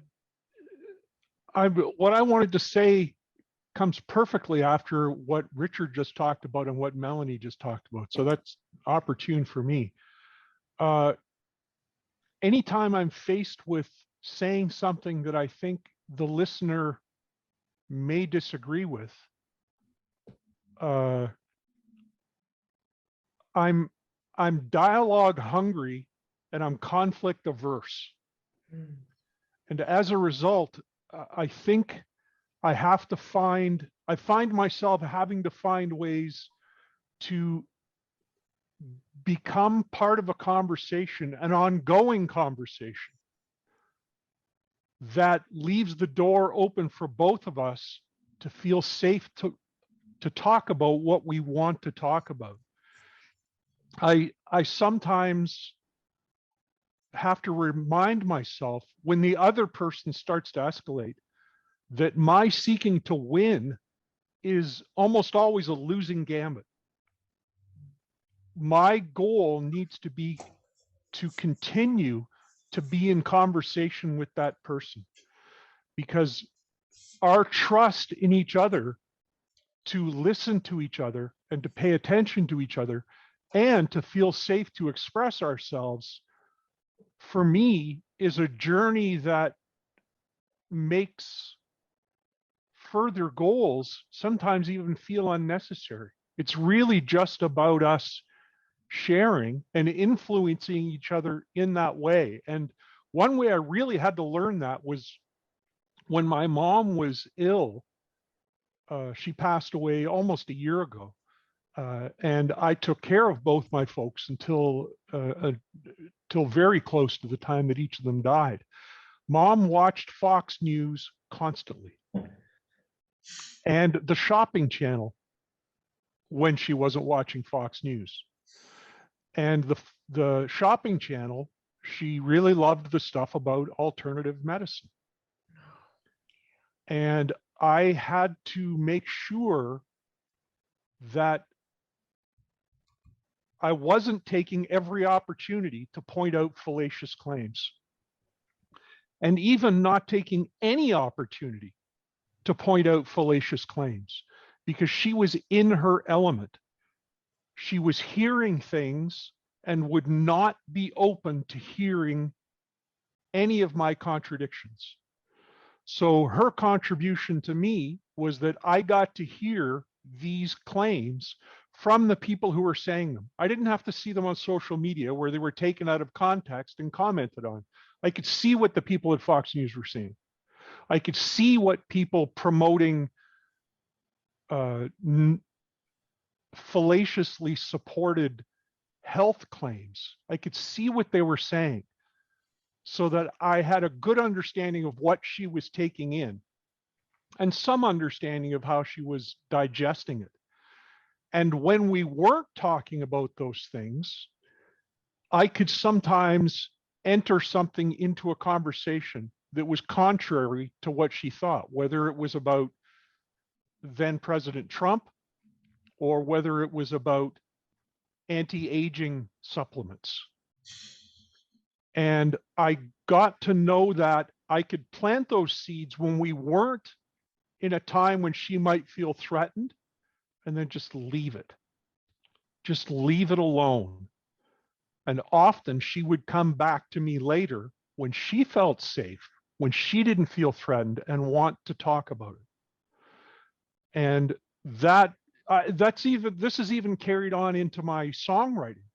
I wanted to say comes perfectly after what Richard just talked about and what Melanie just talked about. So that's opportune for me. Anytime I'm faced with saying something that I think the listener may disagree with, I'm dialogue hungry and I'm conflict averse. And as a result, I think I find myself having to find ways to become part of a conversation, an ongoing conversation that leaves the door open for both of us to feel safe to talk about what we want to talk about. I sometimes have to remind myself when the other person starts to escalate that my seeking to win is almost always a losing gambit. My goal needs to be to continue to be in conversation with that person, because our trust in each other to listen to each other and to pay attention to each other and to feel safe to express ourselves, for me, is a journey that makes further goals sometimes even feel unnecessary. It's really just about us sharing and influencing each other in that way. And one way I really had to learn that was when my mom was ill. She passed away almost a year ago. And I took care of both my folks until very close to the time that each of them died. Mom watched Fox News constantly and the shopping channel when she wasn't watching Fox News. And the shopping channel, she really loved the stuff about alternative medicine. And I had to make sure that I wasn't taking every opportunity to point out fallacious claims, and even not taking any opportunity to point out fallacious claims, because she was in her element. She was hearing things and would not be open to hearing any of my contradictions. So her contribution to me was that I got to hear these claims from the people who were saying them. I didn't have to see them on social media where they were taken out of context and commented on. I could see what the people at Fox News were saying. I could see what people promoting fallaciously supported health claims, I could see what they were saying, so that I had a good understanding of what she was taking in and some understanding of how she was digesting it. And when we weren't talking about those things, I could sometimes enter something into a conversation that was contrary to what she thought, whether it was about then President Trump or whether it was about anti-aging supplements. And I got to know that I could plant those seeds when we weren't in a time when she might feel threatened, and then just leave it. Just leave it alone. And often she would come back to me later when she felt safe, when she didn't feel threatened and want to talk about it. And this is even carried on into my songwriting.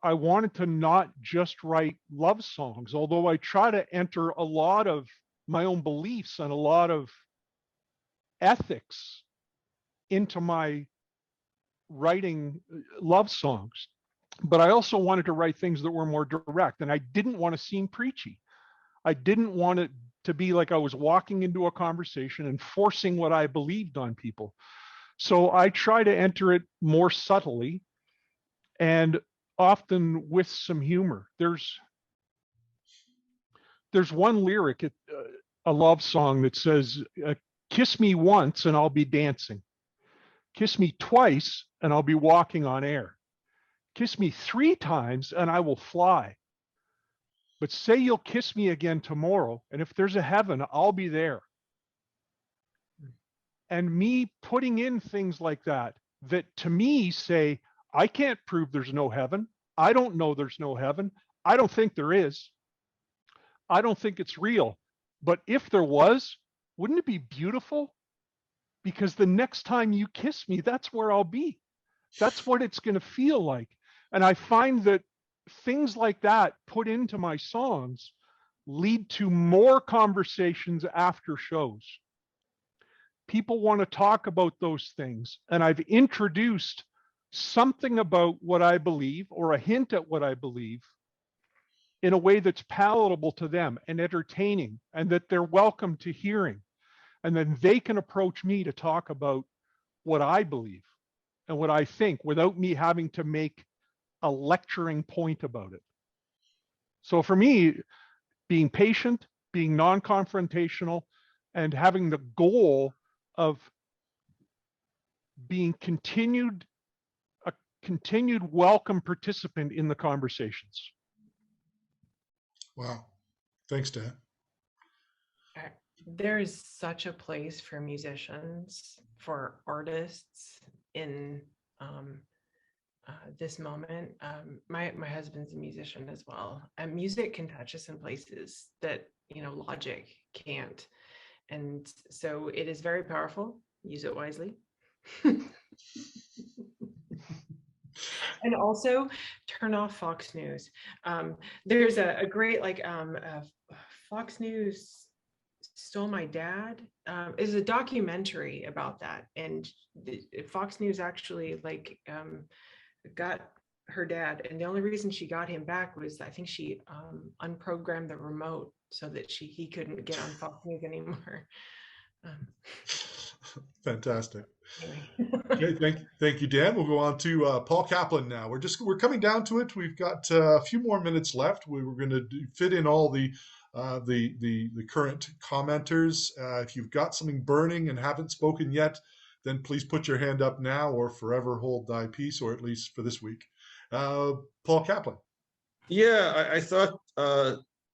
I wanted to not just write love songs, although I try to enter a lot of my own beliefs and a lot of ethics into my writing love songs. But I also wanted to write things that were more direct, and I didn't want to seem preachy. I didn't want it to be like I was walking into a conversation and forcing what I believed on people. So I try to enter it more subtly and often with some humor. There's one lyric, a love song that says, kiss me once and I'll be dancing. Kiss me twice and I'll be walking on air. Kiss me 3 times and I will fly. But say you'll kiss me again tomorrow, and if there's a heaven, I'll be there. And me putting in things like that to me say, I can't prove there's no heaven. I don't know there's no heaven. I don't think there is. I don't think it's real. But if there was, wouldn't it be beautiful? Because the next time you kiss me, that's where I'll be. That's what it's going to feel like. And I find that things like that put into my songs lead to more conversations after shows. People want to talk about those things. And I've introduced something about what I believe or a hint at what I believe in a way that's palatable to them and entertaining and that they're welcome to hearing. And then they can approach me to talk about what I believe and what I think without me having to make a lecturing point about it. So for me, being patient, being non-confrontational, and having the goal of being a continued welcome participant in the conversations. Wow. Thanks, Dan. There's such a place for musicians, for artists in this moment. My husband's a musician as well, and music can touch us in places that logic can't. And so it is very powerful. Use it wisely. And also turn off Fox News. There's a great Fox News Stole My Dad is a documentary about that, and Fox News actually got her dad, and the only reason she got him back was I think she unprogrammed the remote so that he couldn't get on Fox News anymore. Fantastic. Anyway. Okay, thank you, Dan. We'll go on to Paul Kaplan now. We're coming down to it. We've got a few more minutes left. We were going to fit in all the current commenters. If you've got something burning and haven't spoken yet, then please put your hand up now or forever hold thy peace, or at least for this week. Paul Kaplan. Yeah, I thought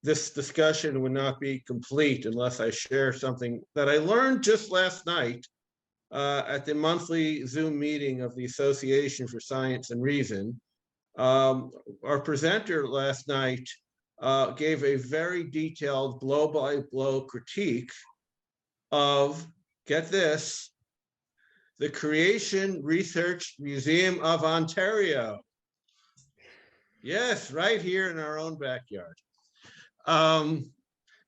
this discussion would not be complete unless I share something that I learned just last night at the monthly Zoom meeting of the Association for Science and Reason. Our presenter last night gave a very detailed blow-by-blow critique of, get this, the Creation Research Museum of Ontario. Yes, right here in our own backyard.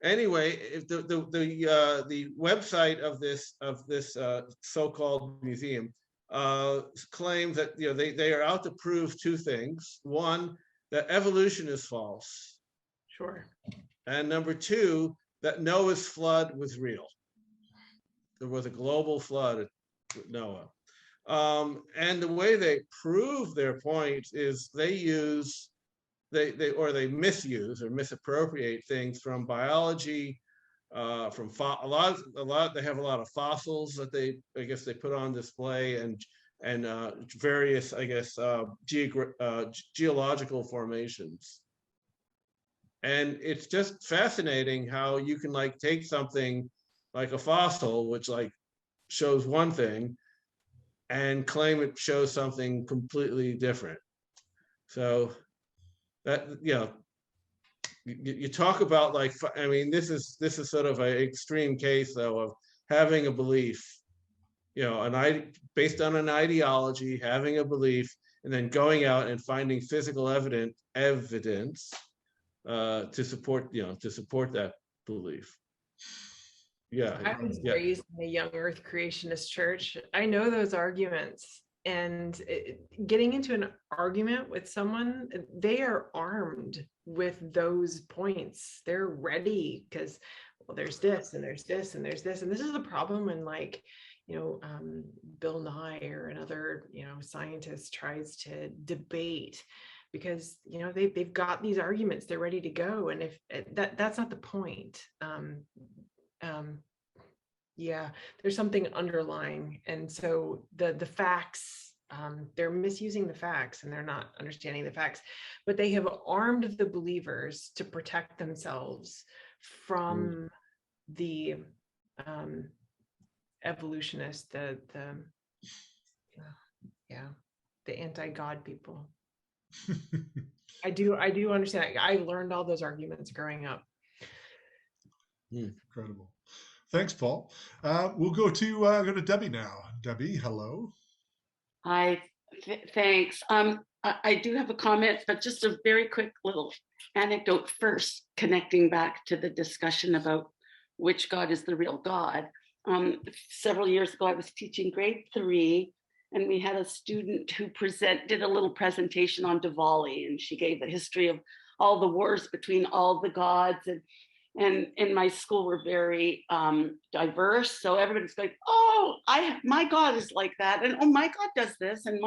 Anyway, the website of this so-called museum claims that they are out to prove two things. One, that evolution is false. Sure. And number two, that Noah's flood was real. There was a global flood with Noah. And the way they prove their point is they misuse or misappropriate things from biology, from a lot. They have a lot of fossils that they put on display, and various geological formations. And it's just fascinating how you can take something like a fossil, which shows one thing, and claim it shows something completely different. So that, you talk about this is sort of an extreme case though of having a belief, based on an ideology, having a belief, and then going out and finding physical evidence to support that belief. Yeah. I was raised in a young earth creationist church. I know those arguments, and getting into an argument with someone, they are armed with those points. They're ready because, well, there's this and there's this and there's this. And this is the problem when Bill Nye or another, scientist tries to debate, because, they've got these arguments, they're ready to go. And if that's not the point. Yeah, there's something underlying. And so the facts, they're misusing the facts, and they're not understanding the facts, but they have armed the believers to protect themselves from the evolutionists, the anti-God people. I do understand. I learned all those arguments growing up. Incredible. Thanks, Paul. We'll go to Debbie now. Debbie, hello. Hi, thanks. I do have a comment, but just a very quick little anecdote first, connecting back to the discussion about which God is the real God. Several years ago, I was teaching grade 3, and we had a student who did a little presentation on Diwali, and she gave the history of all the wars between all the gods. And in my school, we're very diverse. So everybody's going, oh, my God is like that. And oh, my God does this. And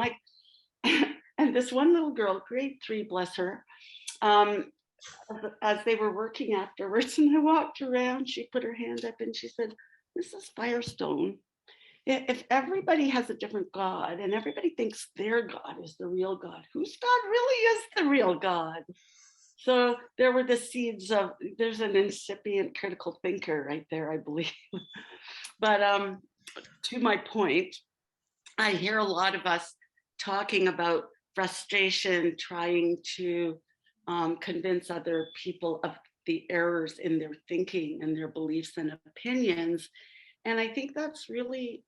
and this one little girl, grade 3, bless her, as they were working afterwards, and I walked around, she put her hand up and she said, Mrs. Firestone, if everybody has a different God and everybody thinks their God is the real God, whose God really is the real God? So there were the seeds of, there's an incipient critical thinker right there, I believe. But to my point, I hear a lot of us talking about frustration, trying to convince other people of the errors in their thinking and their beliefs and opinions. And I think that's really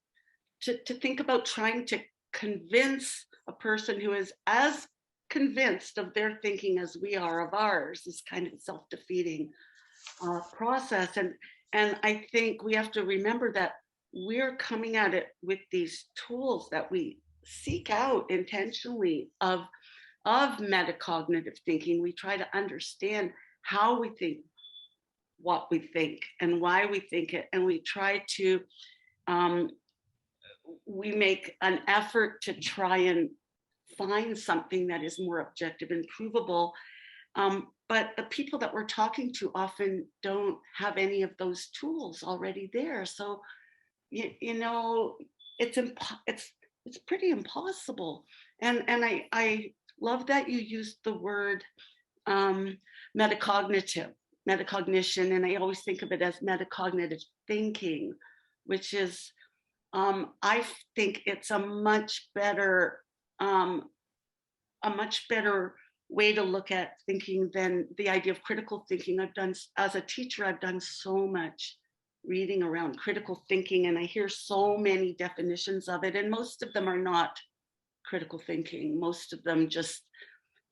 to think about trying to convince a person who is as convinced of their thinking as we are of ours is kind of a self-defeating process. And I think we have to remember that we're coming at it with these tools that we seek out intentionally of metacognitive thinking. We try to understand how we think what we think and why we think it, and we try to we make an effort to try and find something that is more objective and provable. But the people that we're talking to often don't have any of those tools already there. So, you know, it's pretty impossible. And I love that you used the word metacognition, and I always think of it as metacognitive thinking, which is, I think it's a much better way to look at thinking than the idea of critical thinking. As a teacher, I've done so much reading around critical thinking, and I hear so many definitions of it, and most of them are not critical thinking. Most of them just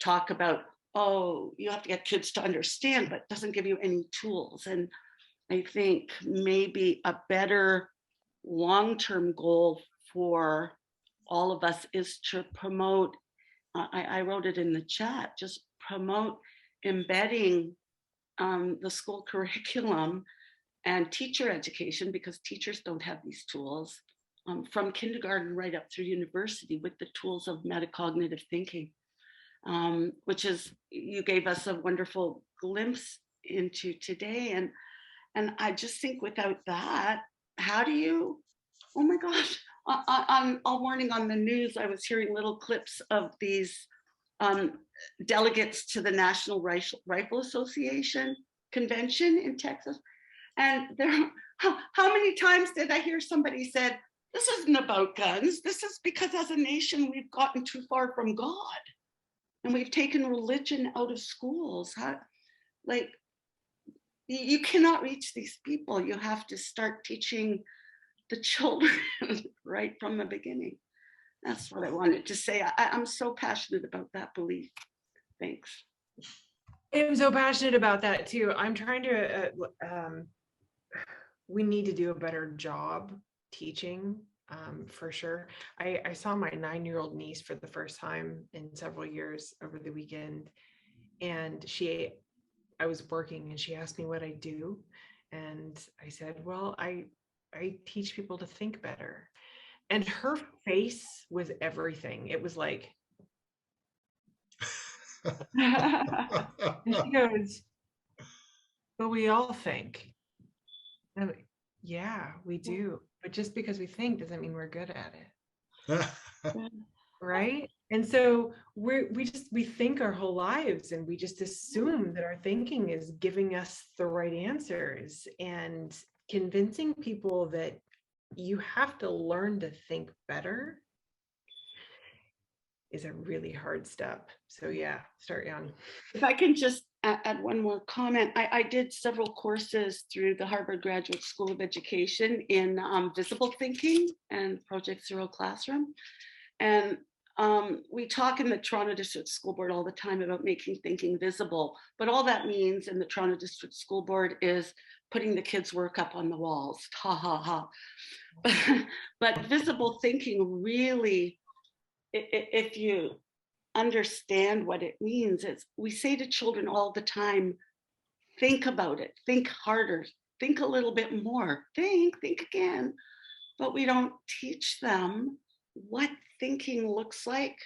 talk about, oh, you have to get kids to understand, but doesn't give you any tools. And I think maybe a better long-term goal for all of us is to promote, I wrote it in the chat, just promote embedding the school curriculum and teacher education, because teachers don't have these tools, from kindergarten right up through university, with the tools of metacognitive thinking, which is, you gave us a wonderful glimpse into today. And I just think without that, how do you, oh my gosh, all morning on the news, I was hearing little clips of these delegates to the National Rifle Association convention in Texas. And how many times did I hear somebody said, this isn't about guns. This is because as a nation, we've gotten too far from God and we've taken religion out of schools. You cannot reach these people. You have to start teaching the children right from the beginning. That's what I wanted to say. I'm so passionate about that belief. Thanks. I'm so passionate about that too. I'm trying to, we need to do a better job teaching, for sure. I saw my 9-year-old niece for the first time in several years over the weekend, and I was working and she asked me what I do. And I said, well, I teach people to think better. And her face was everything. It was like, and she goes, but we all think. And I'm like, yeah, we do. But just because we think doesn't mean we're good at it. Right? And so we think our whole lives, and we just assume that our thinking is giving us the right answers, and convincing people that you have to learn to think better is a really hard step. So yeah, start young. If I can just add one more comment. I did several courses through the Harvard Graduate School of Education in visible thinking and Project Zero Classroom. And We talk in the Toronto District School Board all the time about making thinking visible, but all that means in the Toronto District School Board is putting the kids' work up on the walls. Ha ha ha. But visible thinking really, if you understand what it means, it's, we say to children all the time, think about it, think harder, think a little bit more, think again. But we don't teach them what thinking looks like,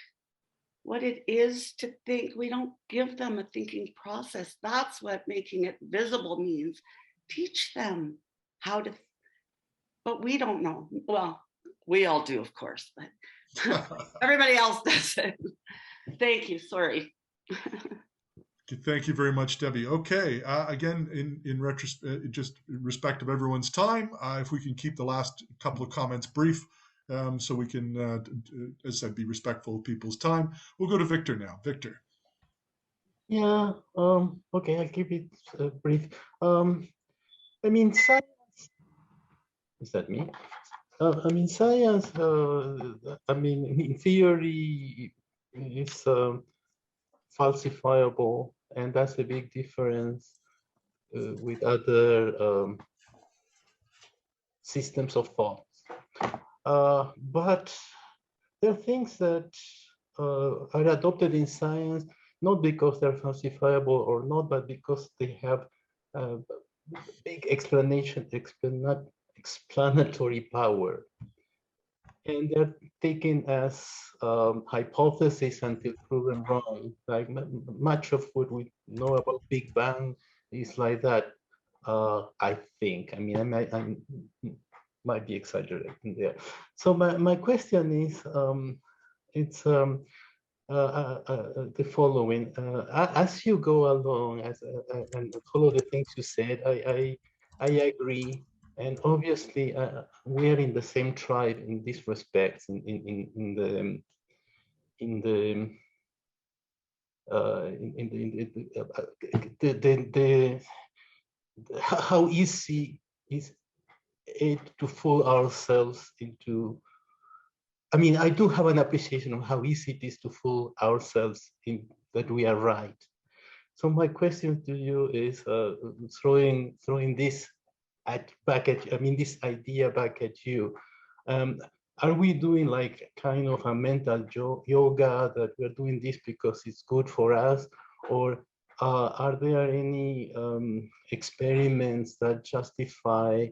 what it is to think. We don't give them a thinking process. That's what making it visible means. Teach them how to, but we don't know. Well, we all do, of course, but everybody else doesn't. Thank you, sorry. Thank you very much, Debbie. Okay, again, in just in respect of everyone's time, if we can keep the last couple of comments brief, so we can, as I said, be respectful of people's time. We'll go to Victor now. Victor. Yeah, okay, I'll keep it brief. I mean, science, is that me? I mean, science, I mean, in theory, is falsifiable, and that's a big difference with other systems of thought. But there are things that are adopted in science, not because they're falsifiable or not, but because they have big explanatory power. And they're taken as hypotheses until proven wrong. Like much of what we know about Big Bang is like that. I think. I mean, I might be exaggerating there. So my question is, it's the following: as you go along, and follow the things you said, I agree. And obviously, we're in the same tribe in this respect, how easy is it to fool ourselves into. I mean, I do have an appreciation of how easy it is to fool ourselves in that we are right. So my question to you is throwing this back at you, I mean, this idea back at you. Are we doing like kind of a mental yoga that we're doing this because it's good for us? Or are there any experiments that justify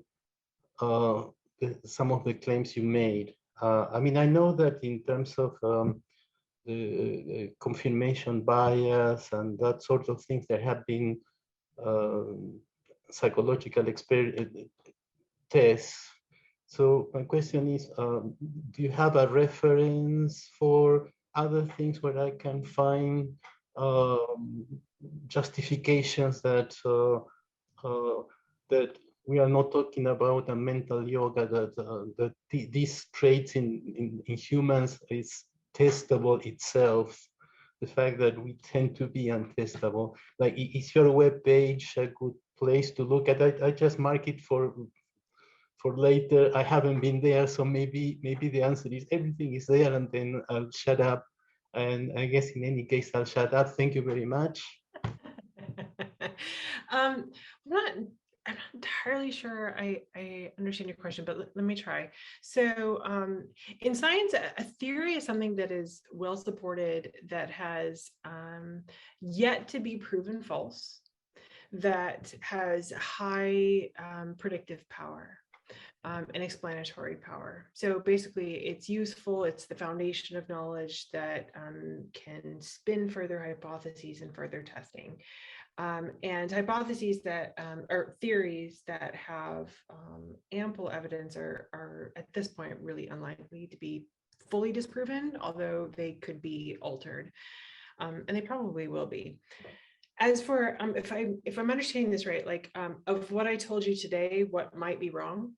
some of the claims you made? I mean, I know that in terms of the confirmation bias and that sort of things, there have been psychological tests. So my question is, do you have a reference for other things where I can find justifications that that we are not talking about a mental yoga, that these traits in humans is testable itself? The fact that we tend to be untestable. Like, is your web page a good place to look at? I just mark it for later. I haven't been there, so maybe the answer is everything is there, and then I'll shut up. And I guess in any case, I'll shut up. Thank you very much. I'm not entirely sure I understand your question, but let me try. So in science, a theory is something that is well supported, that has yet to be proven false, that has high predictive power and explanatory power. So basically, it's useful. It's the foundation of knowledge that can spin further hypotheses and further testing. And hypotheses that, or theories that have ample evidence are at this point really unlikely to be fully disproven, although they could be altered, and they probably will be. As for, if I'm understanding this right, like of what I told you today, what might be wrong,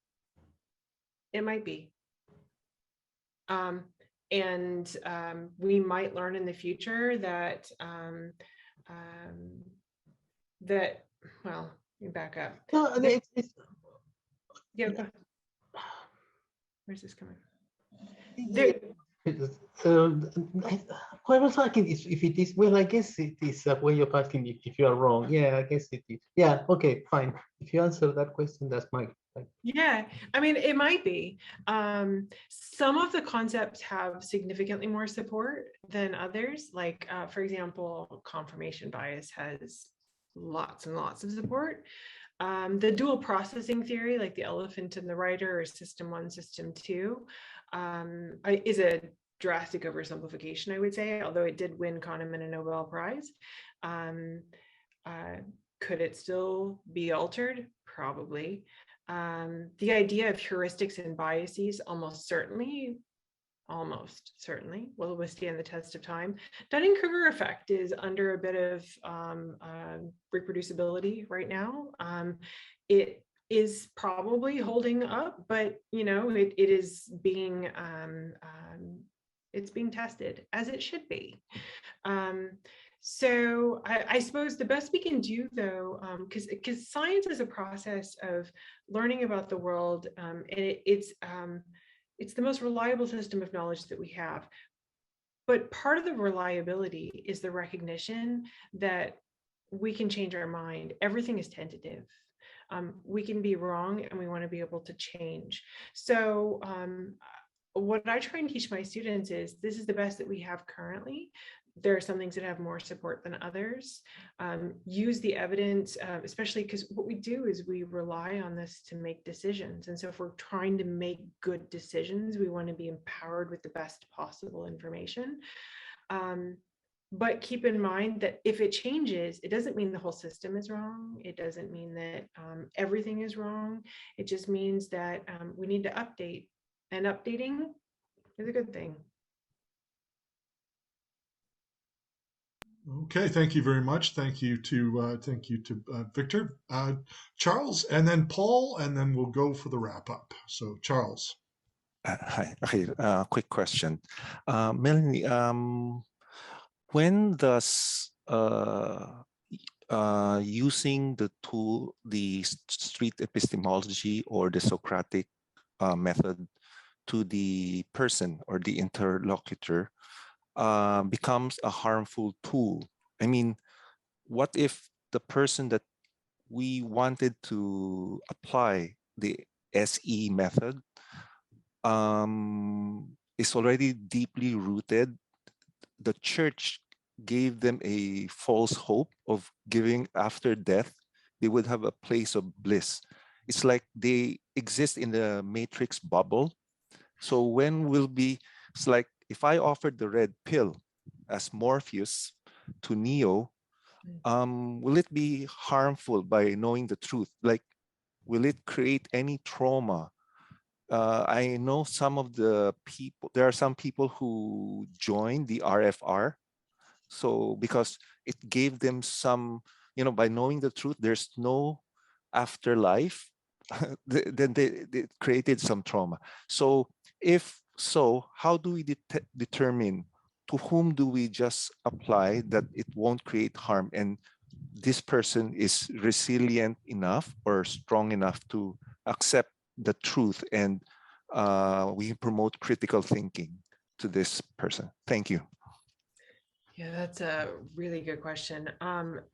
it might be. And we might learn in the future that that, well, you back up. No, Yeah, go ahead. Where's this coming? So I was asking if it is, well, I guess it is a way of asking if you are wrong. Yeah, I guess it is. Yeah, okay, fine. If you answer that question, that's my. Yeah, I mean, it might be. Some of the concepts have significantly more support than others. Like, for example, confirmation bias has lots and lots of support. The dual processing theory, like the elephant and the rider, or system one, system two, is a drastic oversimplification, I would say, although it did win Kahneman a Nobel Prize. Could it still be altered? Probably. The idea of heuristics and biases almost certainly will withstand the test of time. Dunning-Kruger effect is under a bit of reproducibility right now. It is probably holding up, but it is being it's being tested, as it should be. So I suppose the best we can do, though, because science is a process of learning about the world, and it's the most reliable system of knowledge that we have. But part of the reliability is the recognition that we can change our mind. Everything is tentative. We can be wrong, and we want to be able to change. So what I try and teach my students is this is the best that we have currently. There are some things that have more support than others. Use the evidence, especially because what we do is we rely on this to make decisions. And so if we're trying to make good decisions, we want to be empowered with the best possible information. But keep in mind that if it changes, it doesn't mean the whole system is wrong. It doesn't mean that everything is wrong. It just means that we need to update. And updating is a good thing. Okay, thank you very much. Thank you to Victor, Charles, and then Paul, and then we'll go for the wrap up. So Charles. Hi. Okay. Quick question, Melanie. When does using the tool, the street epistemology or the Socratic method to the person or the interlocutor becomes a harmful tool? I mean, what if the person that we wanted to apply the SE method is already deeply rooted? The church gave them a false hope of giving after death, they would have a place of bliss. It's like they exist in the matrix bubble. So when will be, it's like if I offered the red pill as Morpheus to Neo, will it be harmful by knowing the truth? Like, will it create any trauma? I know some of the people, there are some people who joined the RFR. So because it gave them some, by knowing the truth, there's no afterlife, then they created some trauma. So if so, how do we determine to whom do we just apply that it won't create harm, and this person is resilient enough or strong enough to accept the truth, and we promote critical thinking to this person? Thank you. Yeah, that's a really good question.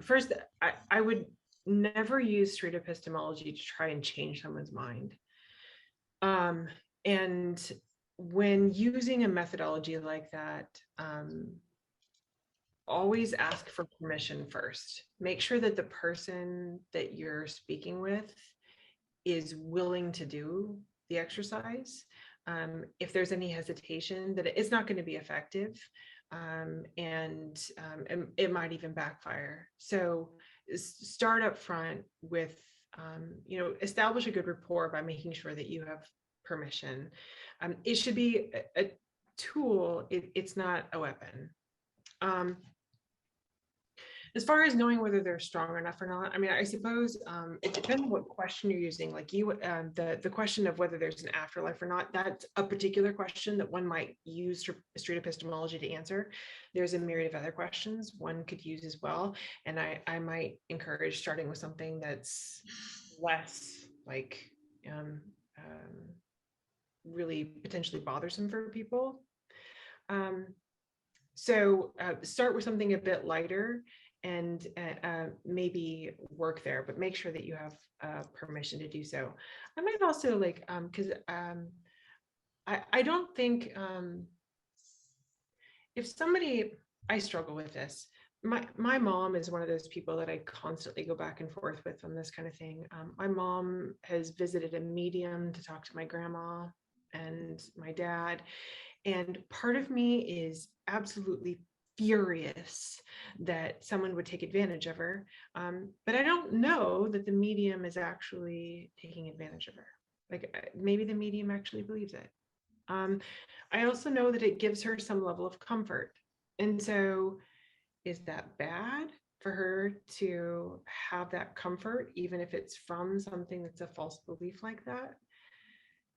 First, I would never use street epistemology to try and change someone's mind. And when using a methodology like that, always ask for permission first. Make sure that the person that you're speaking with is willing to do the exercise. If there's any hesitation, that it's not going to be effective, and it might even backfire. So start up front with, establish a good rapport by making sure that you have permission. It should be a tool. It's not a weapon. As far as knowing whether they're strong enough or not, I mean, I suppose it depends on what question you're using. Like the question of whether there's an afterlife or not, that's a particular question that one might use street epistemology to answer. There's a myriad of other questions one could use as well. And I might encourage starting with something that's less like really potentially bothersome for people. So start with something a bit lighter and maybe work there, but make sure that you have permission to do so. I might also like, because I don't think, if somebody, I struggle with this. My mom is one of those people that I constantly go back and forth with on this kind of thing. My mom has visited a medium to talk to my grandma and my dad. And part of me is absolutely furious that someone would take advantage of her. But I don't know that the medium is actually taking advantage of her. Like maybe the medium actually believes it. I also know that it gives her some level of comfort. And so is that bad for her to have that comfort, even if it's from something that's a false belief like that?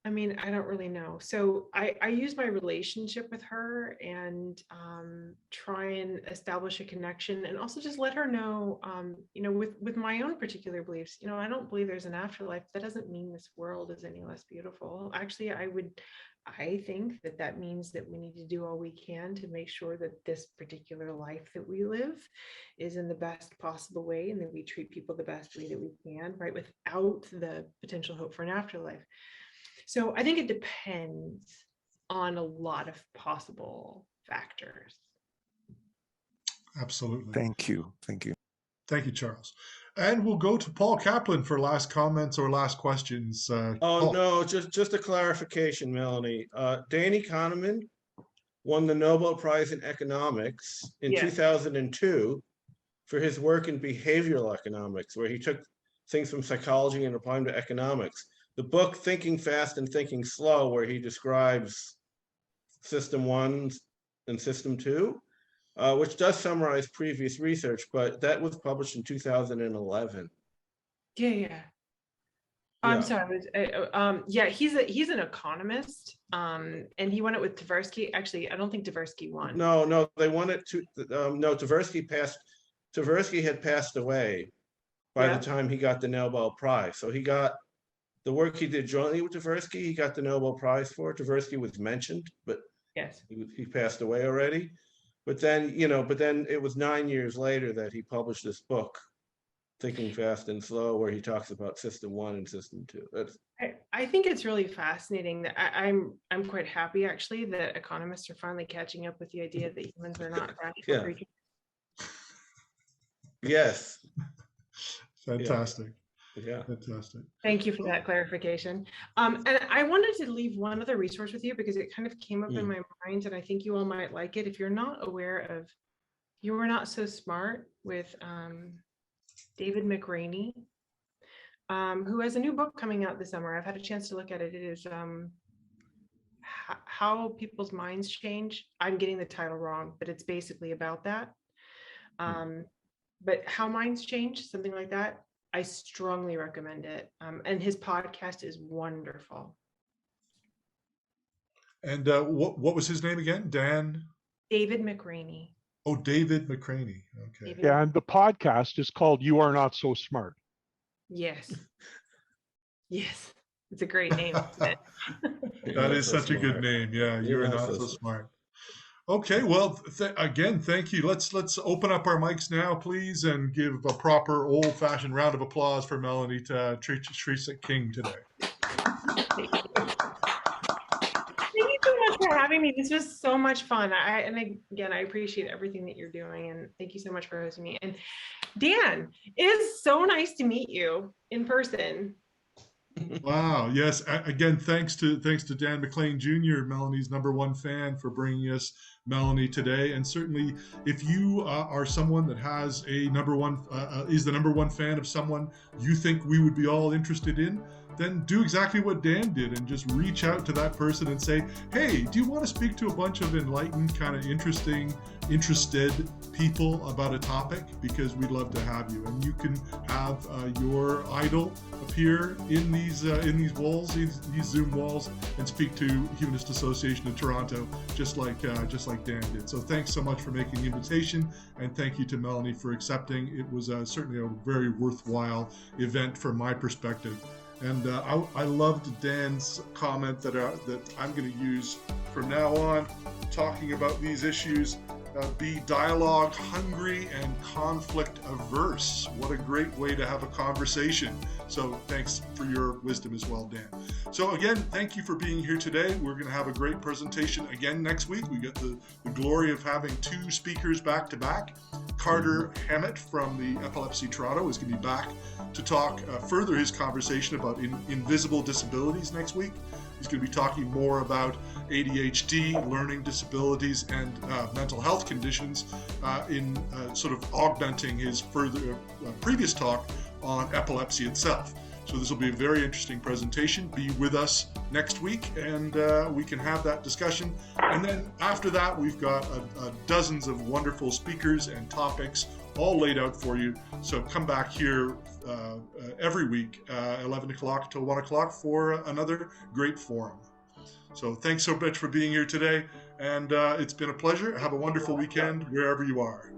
I mean, I don't really know. So I use my relationship with her and try and establish a connection, and also just let her know, with my own particular beliefs, I don't believe there's an afterlife. That doesn't mean this world is any less beautiful. Actually, I think that means that we need to do all we can to make sure that this particular life that we live is in the best possible way, and that we treat people the best way that we can, right? Without the potential hope for an afterlife. So I think it depends on a lot of possible factors. Absolutely. Thank you. Thank you. Thank you, Charles. And we'll go to Paul Kaplan for last comments or last questions. Paul. No, just a clarification, Melanie. Danny Kahneman won the Nobel Prize in Economics in 2002 for his work in behavioral economics, where he took things from psychology and applied them to economics. The book Thinking Fast and Thinking Slow, where he describes System 1 and System 2, which does summarize previous research, but that was published in 2011. Yeah. I'm sorry. He's an economist, and he won it with Tversky. Actually, I don't think Tversky won. No, they won it to Tversky passed. Tversky had passed away by the time he got the Nobel Prize. So he got the work he did jointly with Tversky. He got the Nobel Prize for. Tversky was mentioned, but he passed away already. But then it was 9 years later that he published this book, Thinking Fast and Slow, where he talks about System 1 and System 2. I think it's really fascinating that I'm quite happy actually that economists are finally catching up with the idea that humans are not rational creatures. Yes. Fantastic. Yeah. Fantastic. Thank you for that clarification. And I wanted to leave one other resource with you because it kind of came up in my mind, and I think you all might like it. If you're not aware of You Are Not So Smart with David McRaney, who has a new book coming out this summer. I've had a chance to look at it. It is How People's Minds Change. I'm getting the title wrong, but it's basically about that. But How Minds Change, something like that. I strongly recommend it. And his podcast is wonderful. And what was his name again? David McRaney. Oh, David McRaney. Okay. Yeah, and the podcast is called You Are Not So Smart. Yes. Yes. It's a great name. That is such a good name. Yeah, You're Not So Smart. Okay, well, again, thank you. Let's open up our mics now, please, and give a proper old-fashioned round of applause for Melanie Trecek-King today. Thank you so much for having me. This was so much fun. I appreciate everything that you're doing, and thank you so much for hosting me. And Dan, it is so nice to meet you in person. Wow. Yes. Again, thanks to Dan McLean Jr., Melanie's #1 fan, for bringing us Melanie today. And certainly, if you are someone that has a is the #1 fan of someone you think we would be all interested in, then do exactly what Dan did and just reach out to that person and say, hey, do you want to speak to a bunch of enlightened, kind of interested people about a topic? Because we'd love to have you. And you can have your idol appear in these walls, these Zoom walls, and speak to Humanist Association in Toronto, just like Dan did. So thanks so much for making the invitation, and thank you to Melanie for accepting. It was certainly a very worthwhile event from my perspective. And I loved Dan's comment that I'm going to use from now on, talking about these issues. Be dialogue hungry and conflict averse. What a great way to have a conversation. So thanks for your wisdom as well, Dan. So again, thank you for being here today. We're going to have a great presentation again next week. We get the glory of having two speakers back to back. Carter Hammett from the Epilepsy Toronto is going to be back to talk further his conversation about invisible disabilities next week. He's going to be talking more about ADHD, learning disabilities, and mental health conditions in sort of augmenting his further previous talk on epilepsy itself. So this will be a very interesting presentation. Be with us next week and we can have that discussion. And then after that, we've got dozens of wonderful speakers and topics all laid out for you. So come back here every week, 11 o'clock till 1 o'clock for another great forum. So thanks so much for being here today. And it's been a pleasure. Have a wonderful weekend wherever you are.